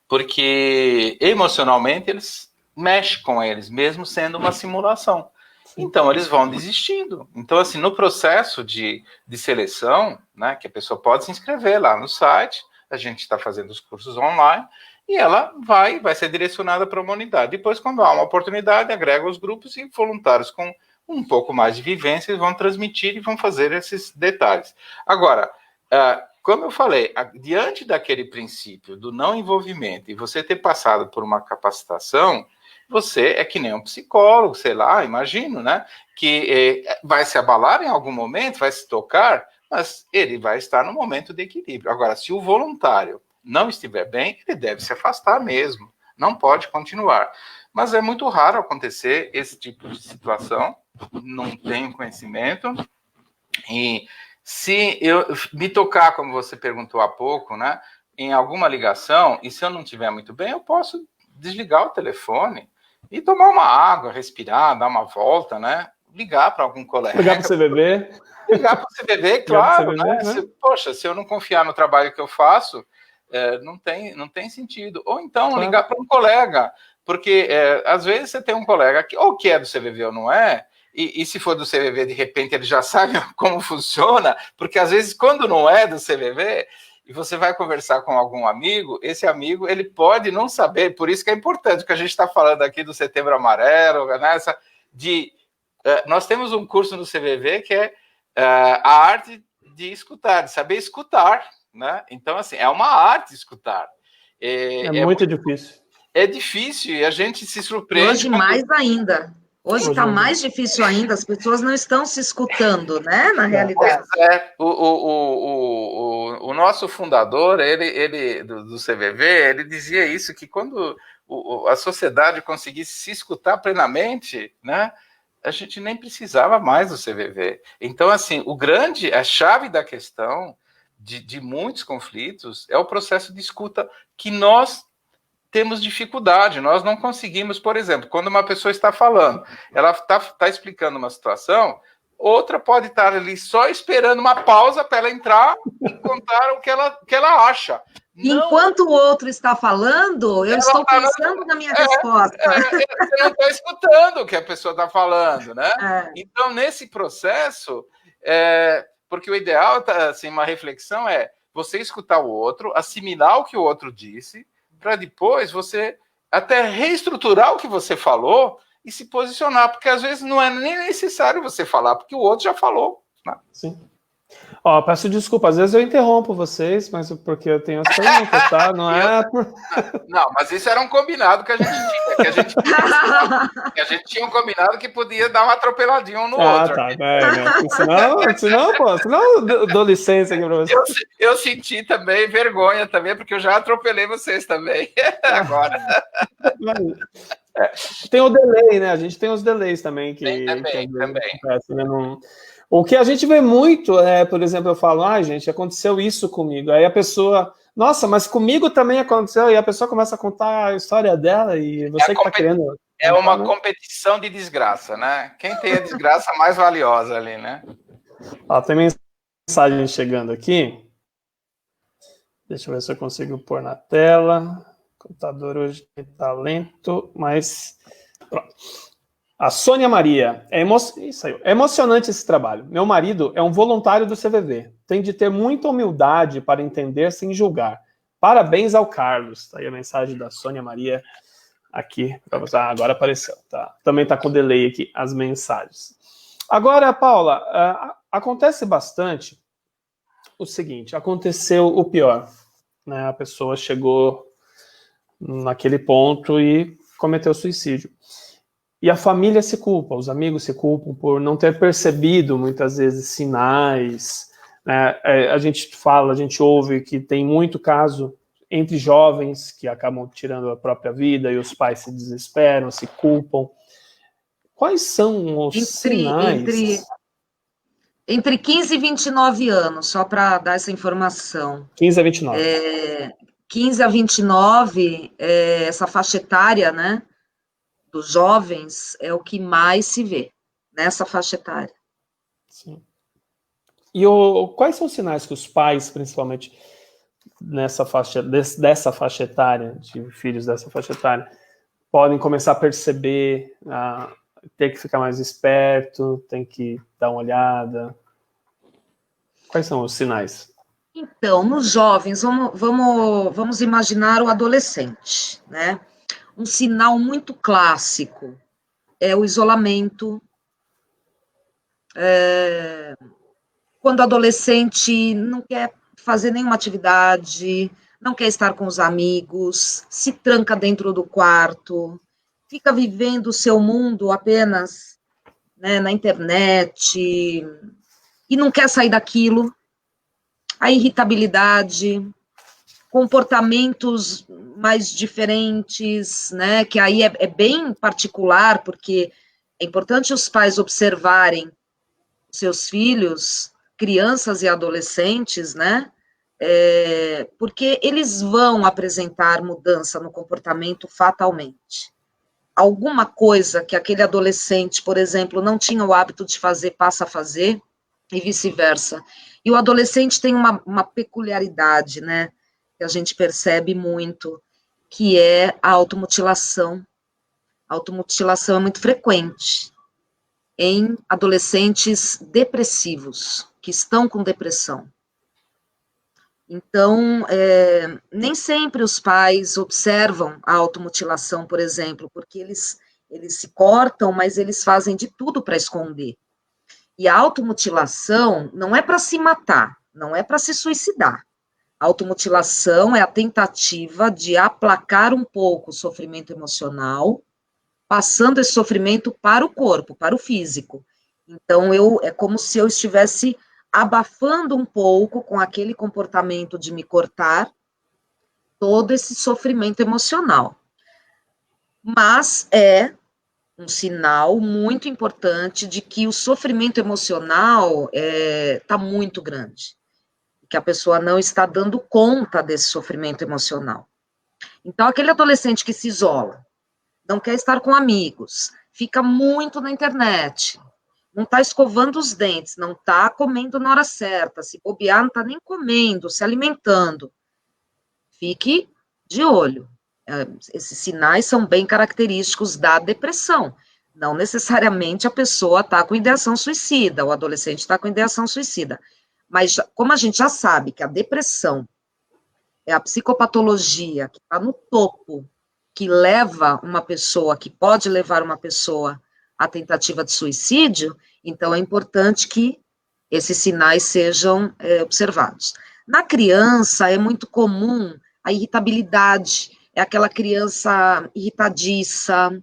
porque emocionalmente eles mexem com eles, mesmo sendo uma simulação. Então, eles vão desistindo. Então, assim, no processo de seleção, né, que a pessoa pode se inscrever lá no site, a gente está fazendo os cursos online, e ela vai ser direcionada para uma unidade. Depois, quando há uma oportunidade, agrega os grupos e voluntários com um pouco mais de vivência vão transmitir e vão fazer esses detalhes. Agora, como eu falei, diante daquele princípio do não envolvimento e você ter passado por uma capacitação, você é que nem um psicólogo, sei lá, imagino, né? Que vai se abalar em algum momento, vai se tocar, mas ele vai estar no momento de equilíbrio. Agora, se o voluntário não estiver bem, ele deve se afastar mesmo, não pode continuar. Mas é muito raro acontecer esse tipo de situação, não tenho conhecimento, e se eu me tocar, como você perguntou há pouco, né, em alguma ligação, e se eu não estiver muito bem, eu posso desligar o telefone e tomar uma água, respirar, dar uma volta, né, ligar para algum colega. Ligar para o CVV. Ligar para o CVV, claro, né? Poxa, se eu não confiar no trabalho que eu faço, não tem sentido. Ou então ligar para um colega, porque às vezes você tem um colega que ou que é do CVV ou não é, e se for do CVV, de repente ele já sabe como funciona, porque às vezes quando não é do CVV, e você vai conversar com algum amigo, esse amigo ele pode não saber, por isso que é importante que a gente está falando aqui do Setembro Amarelo, né, nós temos um curso no CVV que é a arte de escutar, de saber escutar, né? Então, assim, é uma arte escutar. É muito difícil. É difícil e a gente se surpreende. Hoje mais ainda. Hoje está mais difícil ainda, as pessoas não estão se escutando, né, na realidade. Pois é, o nosso fundador, ele do CVV, ele dizia isso, que quando a sociedade conseguisse se escutar plenamente, né, a gente nem precisava mais do CVV. Então, assim, a chave da questão de muitos conflitos é o processo de escuta que nós temos dificuldade, nós não conseguimos, por exemplo, quando uma pessoa está falando, ela está explicando uma situação, outra pode estar ali só esperando uma pausa para ela entrar e contar o que ela acha. Enquanto o outro está falando, eu estou pensando na minha resposta. Você não está escutando o que a pessoa está falando, né? Então, nesse processo, porque o ideal, assim, uma reflexão é você escutar o outro, assimilar o que o outro disse, para depois você até reestruturar o que você falou e se posicionar, porque às vezes não é nem necessário você falar, porque o outro já falou. Né? Sim. Ó, peço desculpa, às vezes eu interrompo vocês, mas porque eu tenho as perguntas, tá? Não é... Não, mas isso era um combinado que a gente tinha, que a gente tinha um combinado que podia dar uma atropeladinha um no outro. Tá, senão eu dou licença aqui para vocês. Eu senti também vergonha também, porque eu já atropelei vocês também, agora. Tem o delay, né? A gente tem os delays também. Também. Acontece, né? O que a gente vê muito por exemplo, eu falo, gente, aconteceu isso comigo. Aí a pessoa, nossa, mas comigo também aconteceu. E a pessoa começa a contar a história dela e você que está querendo É uma competição de desgraça, né? Quem tem a desgraça mais valiosa ali, né? Ó, tem mensagem chegando aqui. Deixa eu ver se eu consigo pôr na tela. O computador hoje está lento, mas... Pronto. A Sônia Maria. Isso aí. É emocionante esse trabalho. Meu marido é um voluntário do CVV. Tem de ter muita humildade para entender sem julgar. Parabéns ao Carlos. Está aí a mensagem da Sônia Maria aqui. Agora apareceu. Tá. Também está com delay aqui as mensagens. Agora, Paula, acontece bastante o seguinte, aconteceu o pior, né? A pessoa chegou naquele ponto e cometeu suicídio. E a família se culpa, os amigos se culpam por não ter percebido, muitas vezes, sinais, né? A gente ouve que tem muito caso entre jovens que acabam tirando a própria vida e os pais se desesperam, se culpam. Quais são os sinais... Entre 15 e 29 anos, só para dar essa informação. 15 a 29. 15 a 29, essa faixa etária, né, dos jovens, é o que mais se vê, nessa faixa etária. Sim. E quais são os sinais que os pais, principalmente nessa faixa, dessa faixa etária, de filhos dessa faixa etária, podem começar a perceber, ter que ficar mais esperto, tem que dar uma olhada? Quais são os sinais? Então, nos jovens, vamos imaginar o adolescente, né? Um sinal muito clássico é o isolamento. Quando o adolescente não quer fazer nenhuma atividade, não quer estar com os amigos, se tranca dentro do quarto, fica vivendo o seu mundo apenas, né, na internet, e não quer sair daquilo. A irritabilidade, comportamentos mais diferentes, né, que aí é bem particular, porque é importante os pais observarem seus filhos, crianças e adolescentes, né, porque eles vão apresentar mudança no comportamento fatalmente. Alguma coisa que aquele adolescente, por exemplo, não tinha o hábito de fazer, passa a fazer, e vice-versa. E o adolescente tem uma peculiaridade, né, que a gente percebe muito, que é a automutilação. A automutilação é muito frequente em adolescentes depressivos, que estão com depressão. Então, nem sempre os pais observam a automutilação, por exemplo, porque eles se cortam, mas eles fazem de tudo para esconder. E a automutilação não é para se matar, não é para se suicidar. A automutilação é a tentativa de aplacar um pouco o sofrimento emocional, passando esse sofrimento para o corpo, para o físico. Então, é como se eu estivesse abafando um pouco com aquele comportamento de me cortar todo esse sofrimento emocional. Mas é um sinal muito importante de que o sofrimento emocional está muito grande, que a pessoa não está dando conta desse sofrimento emocional. Então, aquele adolescente que se isola, não quer estar com amigos, fica muito na internet, não está escovando os dentes, não está comendo na hora certa, se bobear, não está nem comendo, se alimentando. Fique de olho. Esses sinais são bem característicos da depressão. Não necessariamente a pessoa está com ideação suicida, o adolescente está com ideação suicida. Mas, como a gente já sabe que a depressão é a psicopatologia que está no topo, que leva uma pessoa, que pode levar uma pessoa à tentativa de suicídio, então é importante que esses sinais sejam observados. Na criança, é muito comum a irritabilidade, é aquela criança irritadiça,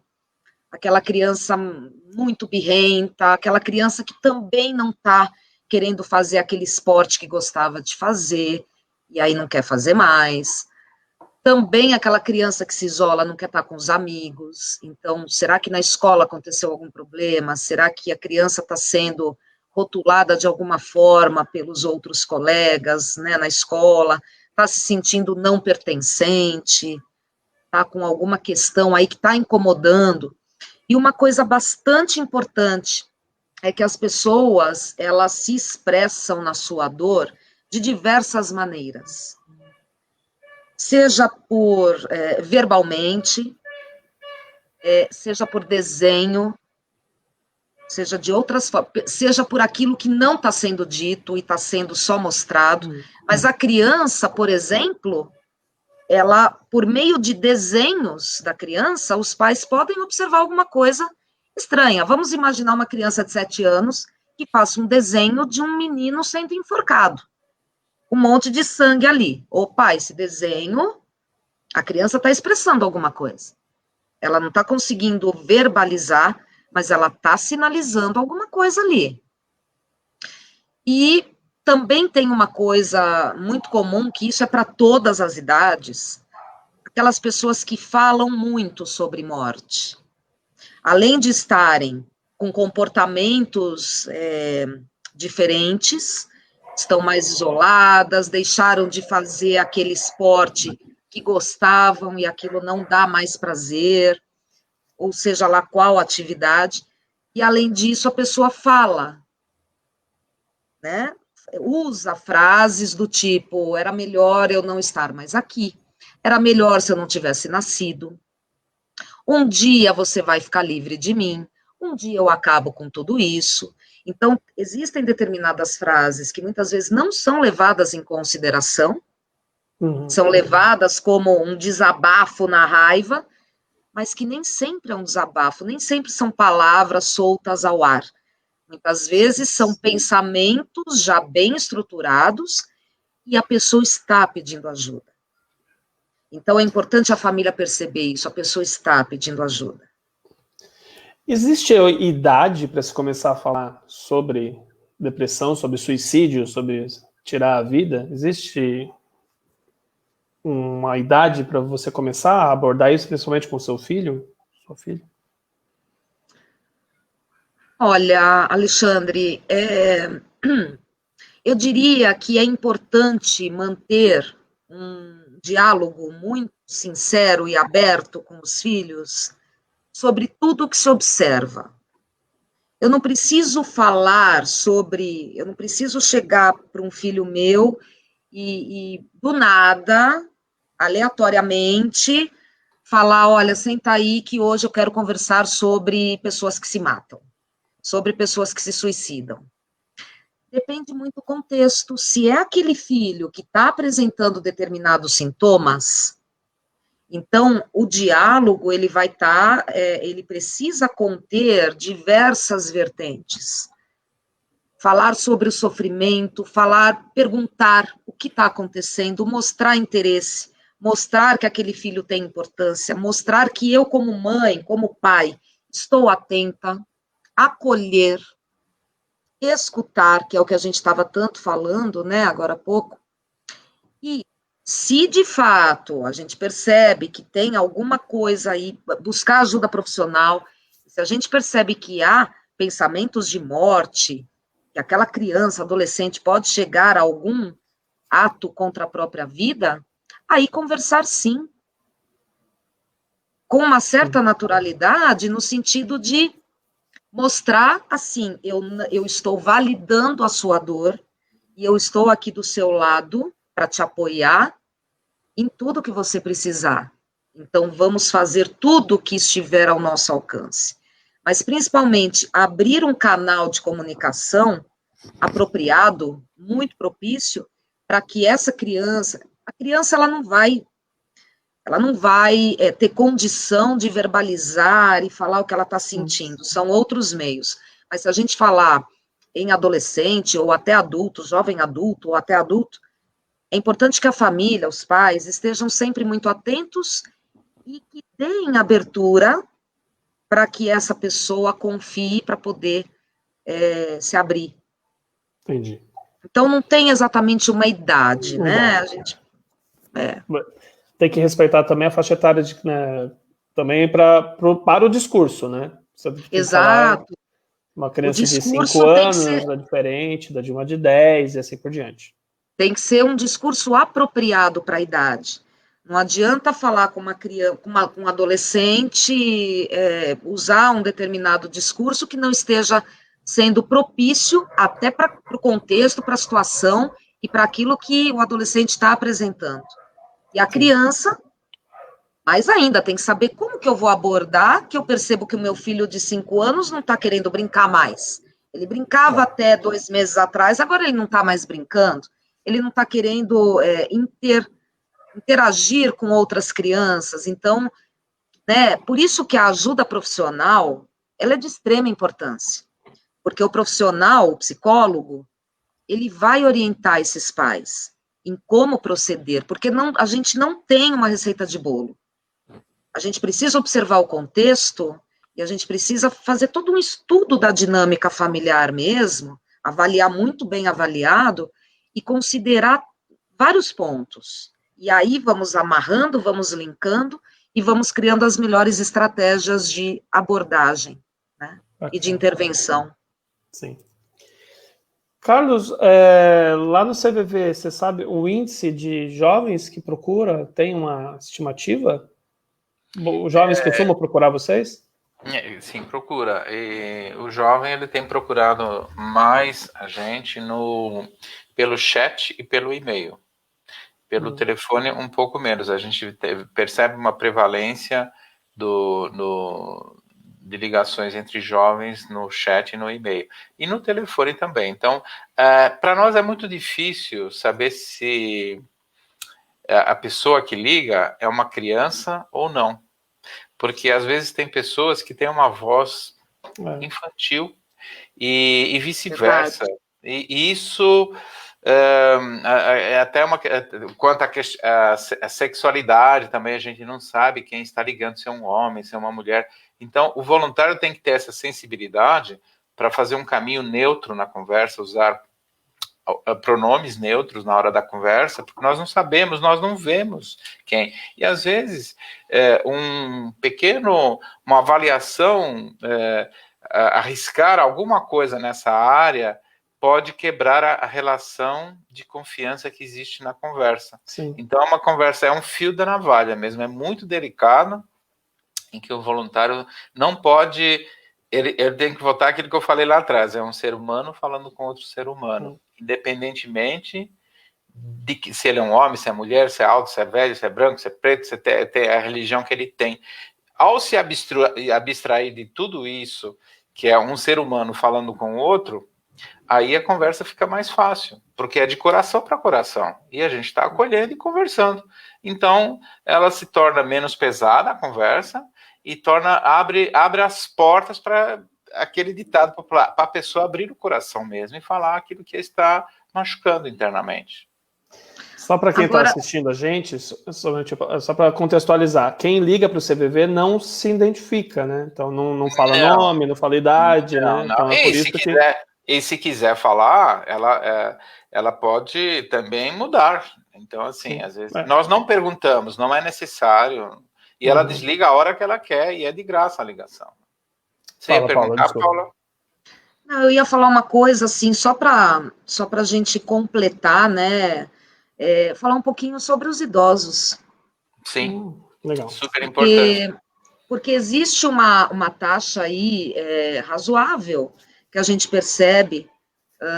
aquela criança muito birrenta, aquela criança que também não está querendo fazer aquele esporte que gostava de fazer, e aí não quer fazer mais. Também aquela criança que se isola, não quer estar com os amigos. Então, será que na escola aconteceu algum problema? Será que a criança está sendo rotulada de alguma forma pelos outros colegas, né, na escola? Está se sentindo não pertencente? Está com alguma questão aí que está incomodando? E uma coisa bastante importante é que as pessoas, elas se expressam na sua dor de diversas maneiras. Seja por verbalmente, seja por desenho, seja de outras formas, seja por aquilo que não está sendo dito e está sendo só mostrado. Mas a criança, por exemplo, ela, por meio de desenhos da criança, os pais podem observar alguma coisa estranha. Vamos imaginar uma criança de 7 anos que faça um desenho de um menino sendo enforcado. Um monte de sangue ali. Opa, esse desenho, a criança está expressando alguma coisa. Ela não está conseguindo verbalizar, mas ela está sinalizando alguma coisa ali. E também tem uma coisa muito comum, que isso é para todas as idades, aquelas pessoas que falam muito sobre morte. Além de estarem com comportamentos diferentes, estão mais isoladas, deixaram de fazer aquele esporte que gostavam e aquilo não dá mais prazer, ou seja lá qual atividade, e além disso a pessoa fala, né? Usa frases do tipo, era melhor eu não estar mais aqui, era melhor se eu não tivesse nascido, um dia você vai ficar livre de mim, um dia eu acabo com tudo isso. Então, existem determinadas frases que muitas vezes não são levadas em consideração, são levadas como um desabafo na raiva, mas que nem sempre é um desabafo, nem sempre são palavras soltas ao ar. Muitas vezes são pensamentos já bem estruturados e a pessoa está pedindo ajuda. Então, é importante a família perceber isso, a pessoa está pedindo ajuda. Existe idade para se começar a falar sobre depressão, sobre suicídio, sobre tirar a vida? Existe uma idade para você começar a abordar isso, principalmente com seu filho, sua filha? Olha, Alexandre, eu diria que é importante manter um diálogo muito sincero e aberto com os filhos sobre tudo o que se observa. Eu não preciso falar sobre, eu não preciso chegar para um filho meu e do nada, aleatoriamente, falar, olha, senta aí que hoje eu quero conversar sobre pessoas que se matam, sobre pessoas que se suicidam. Depende muito do contexto. Se é aquele filho que está apresentando determinados sintomas, então o diálogo ele vai estar, ele precisa conter diversas vertentes. Falar sobre o sofrimento, perguntar o que está acontecendo, mostrar interesse, mostrar que aquele filho tem importância, mostrar que eu como mãe, como pai, estou atenta, acolher, escutar, que é o que a gente estava tanto falando, né, agora há pouco, e se de fato a gente percebe que tem alguma coisa aí, buscar ajuda profissional, se a gente percebe que há pensamentos de morte, que aquela criança, adolescente pode chegar a algum ato contra a própria vida, aí conversar sim, com uma certa naturalidade, no sentido de mostrar, assim, eu estou validando a sua dor, e eu estou aqui do seu lado para te apoiar em tudo que você precisar. Então, vamos fazer tudo o que estiver ao nosso alcance. Mas, principalmente, abrir um canal de comunicação apropriado, muito propício, para que essa criança, a criança ela não vai ter condição de verbalizar e falar o que ela está sentindo, são outros meios. Mas se a gente falar em adolescente, ou até adulto, jovem adulto, ou até adulto, é importante que a família, os pais, estejam sempre muito atentos e que deem abertura para que essa pessoa confie para poder se abrir. Entendi. Então, não tem exatamente uma idade, né? A gente... Tem que respeitar também a faixa etária também para o discurso, né? Exato. Uma criança de 5 anos é diferente da de uma de 10 e assim por diante. Tem que ser um discurso apropriado para a idade. Não adianta falar com uma criança, com um adolescente, usar um determinado discurso que não esteja sendo propício até para o contexto, para a situação e para aquilo que o adolescente está apresentando. E a criança, mais ainda, tem que saber como que eu vou abordar, que eu percebo que o meu filho de 5 anos não está querendo brincar mais. Ele brincava até 2 meses atrás, agora ele não está mais brincando, ele não está querendo interagir com outras crianças. Então, né, por isso que a ajuda profissional, ela é de extrema importância, porque o profissional, o psicólogo, ele vai orientar esses pais em como proceder, porque a gente não tem uma receita de bolo. A gente precisa observar o contexto e a gente precisa fazer todo um estudo da dinâmica familiar mesmo, avaliar muito bem avaliado e considerar vários pontos. E aí vamos amarrando, vamos linkando e vamos criando as melhores estratégias de abordagem, né, e de intervenção. Sim. Carlos, lá no CVV, você sabe o índice de jovens que procura? Tem uma estimativa? Os jovens costumam procurar vocês? Sim, procura. E o jovem ele tem procurado mais a gente pelo chat e pelo e-mail. Pelo telefone, um pouco menos. A gente percebe uma prevalência de ligações entre jovens no chat e no e-mail. E no telefone também. Então, para nós é muito difícil saber se a pessoa que liga é uma criança ou não. Porque às vezes tem pessoas que têm uma voz infantil e vice-versa. E isso é até quanto à sexualidade também, a gente não sabe quem está ligando, se é um homem, se é uma mulher. Então, o voluntário tem que ter essa sensibilidade para fazer um caminho neutro na conversa, usar pronomes neutros na hora da conversa, porque nós não sabemos, nós não vemos quem. E às vezes uma avaliação, arriscar alguma coisa nessa área pode quebrar a relação de confiança que existe na conversa. Sim. Então uma conversa é um fio da navalha mesmo, é muito delicado, em que o voluntário não pode... Ele tem que voltar aquilo que eu falei lá atrás, é um ser humano falando com outro ser humano, independentemente de se ele é um homem, se é mulher, se é alto, se é velho, se é branco, se é preto, se tem a religião que ele tem. Ao se abstrair de tudo isso, que é um ser humano falando com o outro, aí a conversa fica mais fácil, porque é de coração para coração, e a gente está acolhendo e conversando. Então, ela se torna menos pesada, a conversa, e abre as portas para aquele ditado popular, para a pessoa abrir o coração mesmo e falar aquilo que está machucando internamente. Só para quem está assistindo a gente, só para contextualizar, quem liga para o CVV não se identifica, né? Então não fala nome, não fala idade, né? Então é por isso E se quiser falar, ela pode também mudar. Então, assim, às vezes nós não perguntamos, não é necessário. E ela desliga a hora que ela quer e é de graça a ligação. Você ia perguntar, Paula? Não, eu ia falar uma coisa, assim, só para a gente completar, né? Falar um pouquinho sobre os idosos. Sim, legal. Super importante. Porque existe uma taxa aí razoável que a gente percebe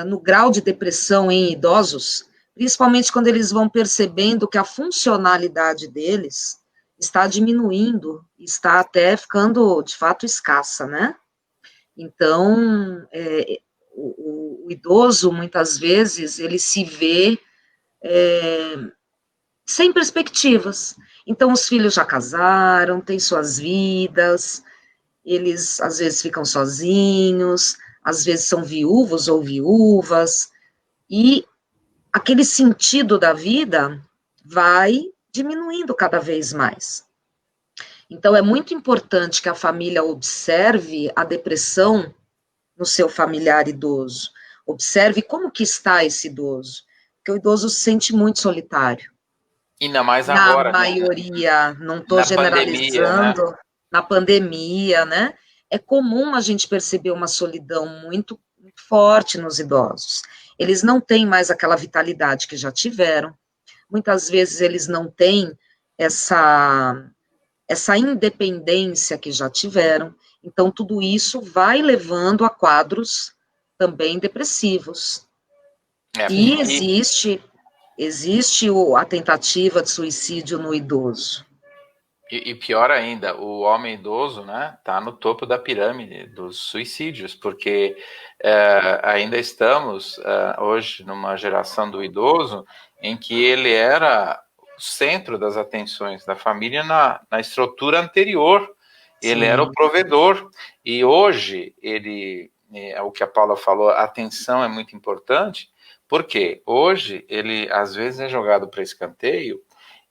no grau de depressão em idosos, principalmente quando eles vão percebendo que a funcionalidade deles está diminuindo, está até ficando, de fato, escassa, né? Então, o idoso, muitas vezes, ele se vê sem perspectivas. Então, os filhos já casaram, têm suas vidas, eles, às vezes, ficam sozinhos, às vezes são viúvos ou viúvas, e aquele sentido da vida vai diminuindo cada vez mais. Então, é muito importante que a família observe a depressão no seu familiar idoso, observe como que está esse idoso, porque o idoso se sente muito solitário. Ainda mais agora. Na maioria, não estou generalizando, pandemia, né? Na pandemia, né? É comum a gente perceber uma solidão muito, muito forte nos idosos. Eles não têm mais aquela vitalidade que já tiveram, muitas vezes eles não têm essa independência que já tiveram. Então, tudo isso vai levando a quadros também depressivos. E existe a tentativa de suicídio no idoso. E pior ainda, o homem idoso, né, está no topo da pirâmide dos suicídios, porque ainda estamos hoje numa geração do idoso em que ele era o centro das atenções da família na estrutura anterior. Ele era o provedor. E hoje, o que a Paula falou, a atenção é muito importante, porque hoje ele às vezes é jogado para escanteio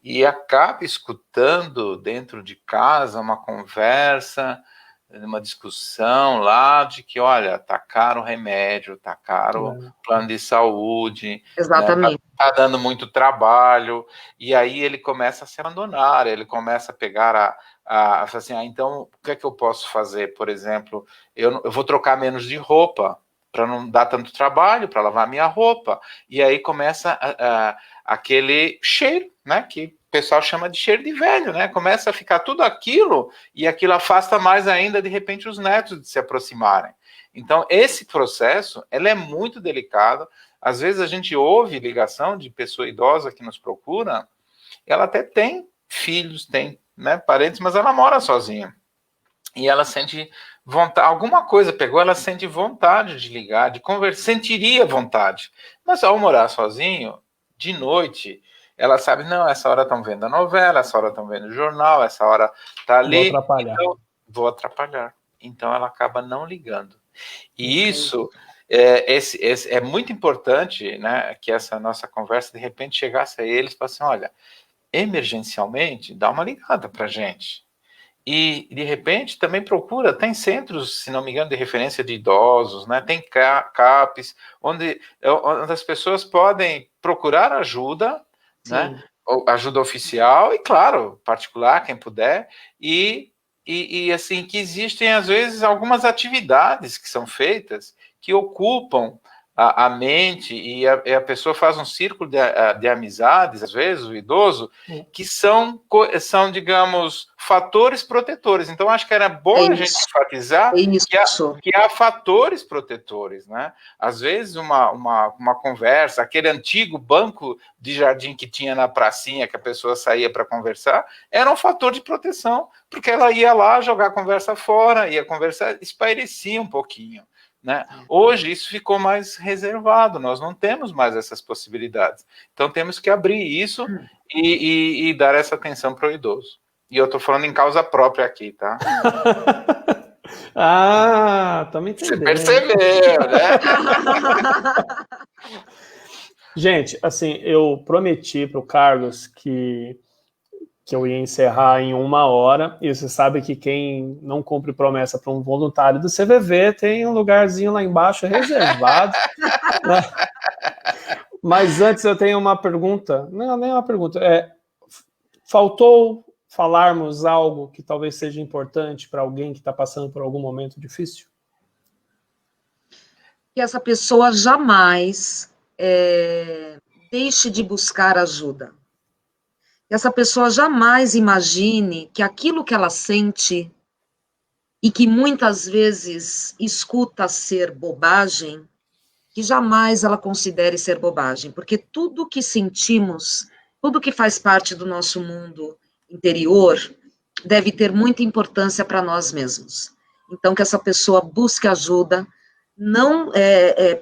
e acaba escutando dentro de casa uma conversa, uma discussão lá de que, olha, tá caro o remédio, tá caro o plano de saúde, Exatamente. Né, tá dando muito trabalho, e aí ele começa a se abandonar, ele começa a pegar falar assim, então, o que é que eu posso fazer? Por exemplo, eu vou trocar menos de roupa, para não dar tanto trabalho, para lavar minha roupa, e aí começa aquele cheiro, né, que o pessoal chama de cheiro de velho, né, começa a ficar tudo aquilo, e aquilo afasta mais ainda, de repente, os netos de se aproximarem. Então, esse processo, ele é muito delicado. Às vezes a gente ouve ligação de pessoa idosa que nos procura, ela até tem filhos, tem, né, parentes, mas ela mora sozinha. E ela sente vontade, alguma coisa pegou, ela sente vontade de ligar, de conversar, sentiria vontade. Mas ao morar sozinho, de noite, ela sabe, não, essa hora estão vendo a novela, essa hora estão vendo o jornal, essa hora está ali, Vou atrapalhar. então vou atrapalhar. Então ela acaba não ligando. E isso é muito importante, né, que essa nossa conversa de repente chegasse a eles e falasse, olha, emergencialmente, dá uma ligada para a gente. E, de repente, também procura, tem centros, se não me engano, de referência de idosos, né? Tem CAPs, onde as pessoas podem procurar ajuda, né? Ajuda oficial e, claro, particular, quem puder, e assim, que existem, às vezes, algumas atividades que são feitas que ocupam a mente e a pessoa faz um círculo de amizades, às vezes, o idoso, que são, digamos, fatores protetores. Então, acho que era bom a gente enfatizar que há fatores protetores, né? Às vezes, uma conversa, aquele antigo banco de jardim que tinha na pracinha, que a pessoa saía para conversar, era um fator de proteção, porque ela ia lá jogar a conversa fora, ia conversar, espairecia um pouquinho. Né? Hoje isso ficou mais reservado, nós não temos mais essas possibilidades. Então temos que abrir isso e dar essa atenção para o idoso. E eu estou falando em causa própria aqui, tá? Tá me entendendo. Você percebeu, né? Gente, assim, eu prometi para o Carlos que eu ia encerrar em 1 hora, e você sabe que quem não cumpre promessa para um voluntário do CVV tem um lugarzinho lá embaixo reservado. Né? Mas antes eu tenho uma pergunta, não, nem uma pergunta, faltou falarmos algo que talvez seja importante para alguém que está passando por algum momento difícil? Que essa pessoa jamais deixe de buscar ajuda. Essa pessoa jamais imagine que aquilo que ela sente e que muitas vezes escuta ser bobagem, que jamais ela considere ser bobagem, porque tudo que sentimos, tudo que faz parte do nosso mundo interior, deve ter muita importância para nós mesmos. Então, que essa pessoa busque ajuda, não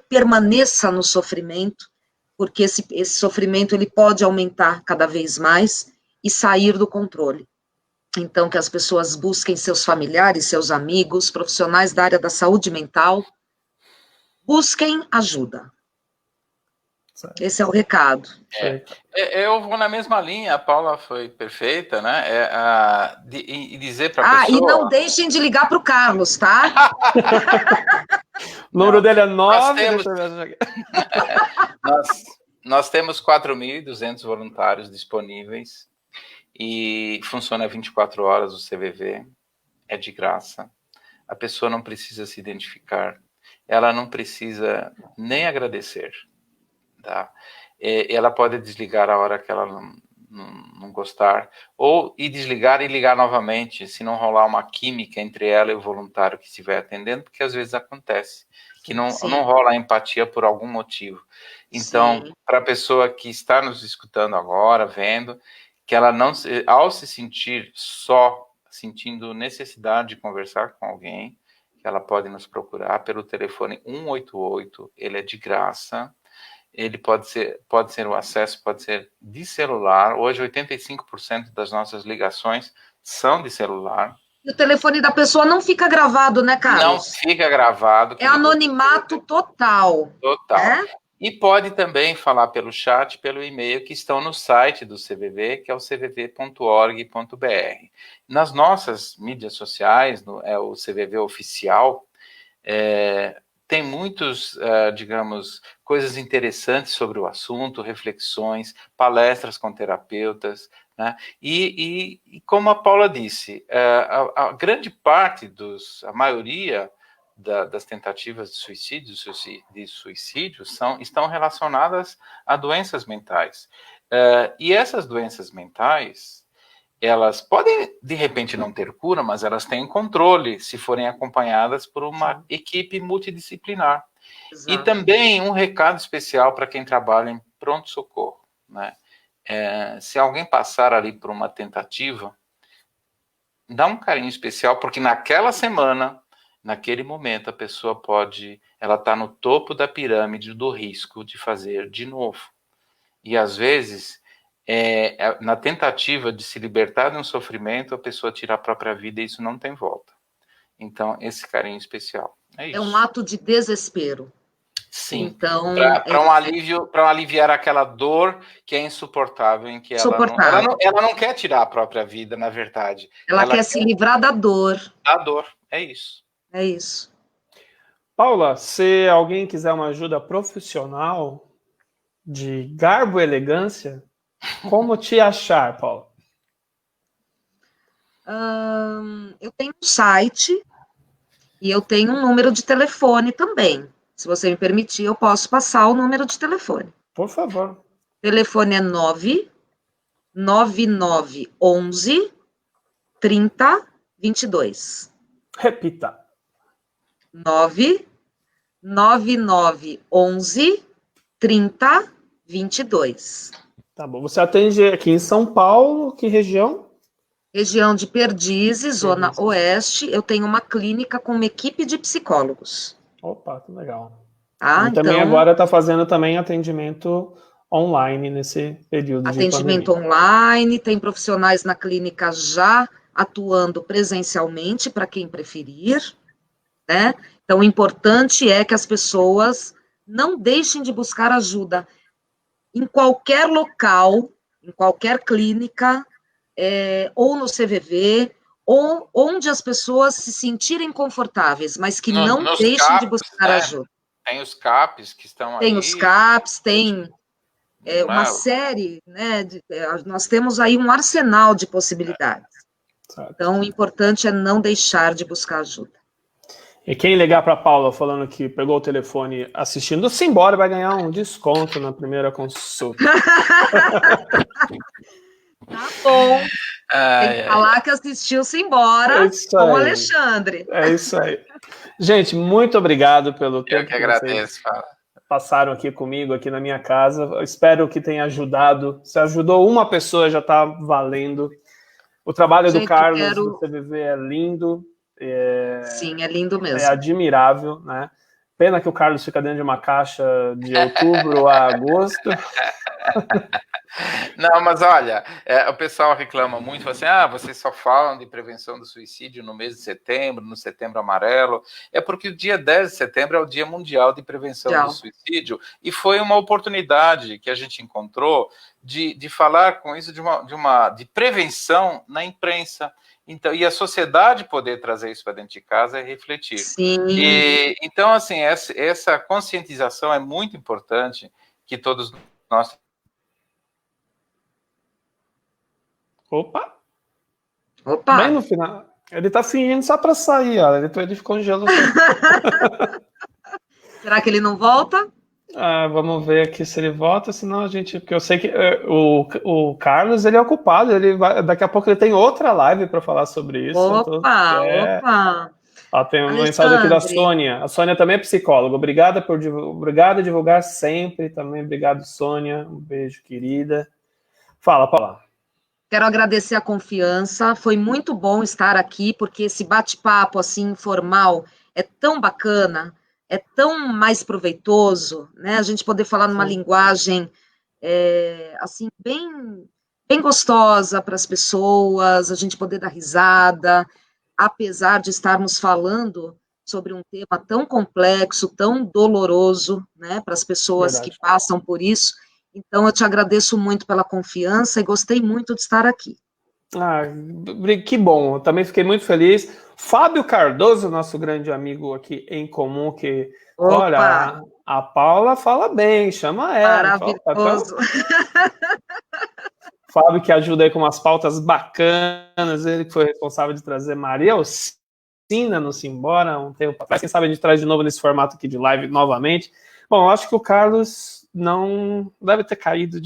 permaneça no sofrimento, porque esse sofrimento ele pode aumentar cada vez mais e sair do controle. Então, que as pessoas busquem seus familiares, seus amigos, profissionais da área da saúde mental, busquem ajuda. Esse é o recado. Eu vou na mesma linha, a Paula foi perfeita, né? E dizer para a pessoa... e não deixem de ligar para o Carlos, tá? O número dele é 9. Nós temos 4.200 voluntários disponíveis e funciona 24 horas o CVV, é de graça. A pessoa não precisa se identificar, ela não precisa nem agradecer. Tá? Ela pode desligar a hora que ela não gostar, ou ir desligar e ligar novamente, se não rolar uma química entre ela e o voluntário que estiver atendendo, porque às vezes acontece, que não rola a empatia por algum motivo. Então, para a pessoa que está nos escutando agora, vendo, que ela não, ao se sentir só, sentindo necessidade de conversar com alguém, que ela pode nos procurar pelo telefone 188, ele é de graça. Ele pode ser o acesso, pode ser de celular. Hoje, 85% das nossas ligações são de celular. E o telefone da pessoa não fica gravado, né, Carlos? Não fica gravado. É anonimato total. Total. E pode também falar pelo chat, pelo e-mail que estão no site do CVV, que é o cvv.org.br. Nas nossas mídias sociais, é o CVV oficial, tem muitos, digamos, coisas interessantes sobre o assunto, reflexões, palestras com terapeutas, né? E como a Paula disse, a grande parte a maioria das tentativas de suicídio estão relacionadas a doenças mentais. E essas doenças mentais, elas podem, de repente, não ter cura, mas elas têm controle se forem acompanhadas por uma equipe multidisciplinar. Exato. E também um recado especial para quem trabalha em pronto-socorro, né? Se alguém passar ali por uma tentativa, dá um carinho especial, porque naquela semana, naquele momento, a pessoa ela está no topo da pirâmide do risco de fazer de novo. E, às vezes, na tentativa de se libertar de um sofrimento, a pessoa tira a própria vida e isso não tem volta. Então, esse carinho especial. É isso. É um ato de desespero. Sim. Então, para aliviar aquela dor que é insuportável, em que ela não quer tirar a própria vida, na verdade. Ela quer se livrar da dor. Da dor, é isso. É isso. Paula, se alguém quiser uma ajuda profissional de garbo e elegância, como te achar, Paula? Eu tenho um site e eu tenho um número de telefone também. Se você me permitir, eu posso passar o número de telefone. Por favor. O telefone é 99911 3022. Repita. 99911 3022. Tá bom. Você atende aqui em São Paulo, que região? Região de Perdizes, Zona Oeste. Eu tenho uma clínica com uma equipe de psicólogos. Opa, que legal. Ah, e também agora está fazendo também atendimento online nesse período de pandemia. Atendimento online, tem profissionais na clínica já atuando presencialmente, para quem preferir, né? Então, o importante é que as pessoas não deixem de buscar ajuda em qualquer local, em qualquer clínica, ou no CVV, ou onde as pessoas se sentirem confortáveis, mas que não deixem CAPs, de buscar ajuda. Tem os CAPs que estão aí. Tem os CAPs, tem uma série, né? Nós temos aí um arsenal de possibilidades. Então, o importante é não deixar de buscar ajuda. E quem ligar para a Paula falando que pegou o telefone assistindo Simbora vai ganhar um desconto na primeira consulta. Tá bom. Tem que falar que assistiu Simbora com o Alexandre. É isso aí. Gente, muito obrigado pelo tempo que agradeço, vocês passaram aqui comigo, aqui na minha casa. Eu espero que tenha ajudado. Se ajudou uma pessoa, já está valendo. O trabalho do Carlos do CVV é lindo. Sim, é lindo mesmo. É admirável, né? Pena que o Carlos fica dentro de uma caixa de outubro a agosto. Não, mas olha, o pessoal reclama muito, fala assim, vocês só falam de prevenção do suicídio no mês de setembro, no Setembro Amarelo. É porque o dia 10 de setembro é o Dia Mundial de Prevenção do Suicídio, e foi uma oportunidade que a gente encontrou de falar com isso de prevenção na imprensa. Então, e a sociedade poder trazer isso para dentro de casa e refletir. Sim. Então, assim, essa conscientização é muito importante que todos nós... Opa! Opa! Bem no final. Ele tá fingindo só para sair, ó. Ele ficou em gelo. Será que ele não volta? Vamos ver aqui se ele volta, senão a gente... Porque eu sei que o Carlos, ele é ocupado, daqui a pouco ele tem outra live para falar sobre isso. Opa! Tem uma mensagem aqui da Sônia. A Sônia também é psicóloga. Obrigada por divulgar sempre também. Obrigado, Sônia. Um beijo, querida. Fala, Paula. Quero agradecer a confiança. Foi muito bom estar aqui, porque esse bate-papo assim informal é tão bacana, é tão mais proveitoso, né? A gente poder falar numa linguagem assim bem gostosa para as pessoas, a gente poder dar risada, apesar de estarmos falando sobre um tema tão complexo, tão doloroso, né, para as pessoas que passam por isso. Então, eu te agradeço muito pela confiança e gostei muito de estar aqui. Que bom, eu também fiquei muito feliz. Fábio Cardoso, nosso grande amigo aqui em comum, que, olha, a Paula fala bem, chama ela. Maravilhoso. Fábio, que ajuda aí com umas pautas bacanas, ele que foi responsável de trazer Maria Alcina no Simbora um tempo atrás. Quem sabe a gente traz de novo nesse formato aqui de live novamente. Bom, eu acho que o Carlos não deve ter caído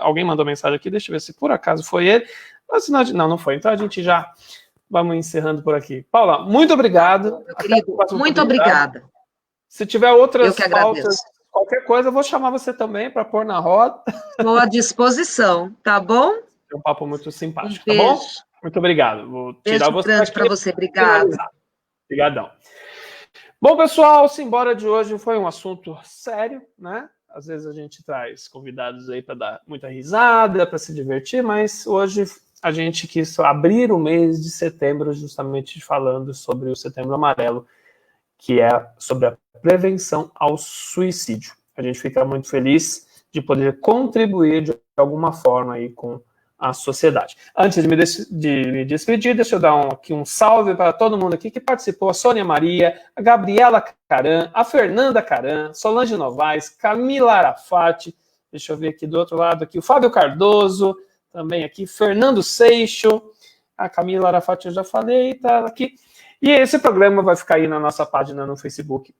alguém mandou mensagem aqui, deixa eu ver se por acaso foi ele. Mas não foi. Então a gente já vamos encerrando por aqui. Paula, muito obrigado. Meu querido, muito obrigada. Se tiver outras pautas, qualquer coisa, eu vou chamar você também para pôr na roda. Estou à disposição, tá bom? É um papo muito simpático, tá bom? Muito obrigado. Vou tirar beijo grande para você, obrigada. Obrigadão. Bom, pessoal, o Simbora de hoje foi um assunto sério, né? Às vezes a gente traz convidados aí para dar muita risada, para se divertir, mas hoje a gente quis abrir o mês de setembro justamente falando sobre o Setembro Amarelo, que é sobre a prevenção ao suicídio. A gente fica muito feliz de poder contribuir de alguma forma aí com a sociedade. Antes de me despedir, deixa eu dar aqui um salve para todo mundo aqui que participou: a Sônia Maria, a Gabriela Caran, a Fernanda Caran, Solange Novaes, Camila Arafati, deixa eu ver aqui do outro lado, aqui, o Fábio Cardoso, também aqui, Fernando Seixo, a Camila Arafati eu já falei, tá aqui. E esse programa vai ficar aí na nossa página no Facebook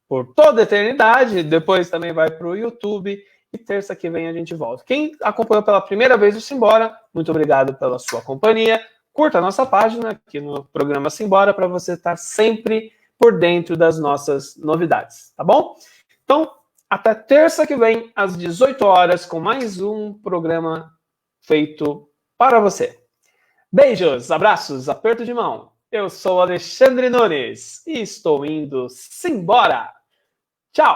por toda a eternidade, depois também vai para o YouTube, e terça que vem a gente volta. Quem acompanhou pela primeira vez o Simbora, muito obrigado pela sua companhia. Curta a nossa página aqui no programa Simbora para você estar sempre por dentro das nossas novidades, tá bom? Então, até terça que vem, às 18 horas, com mais um programa feito para você. Beijos, abraços, aperto de mão. Eu sou Alexandre Nunes e estou indo Simbora. Tchau!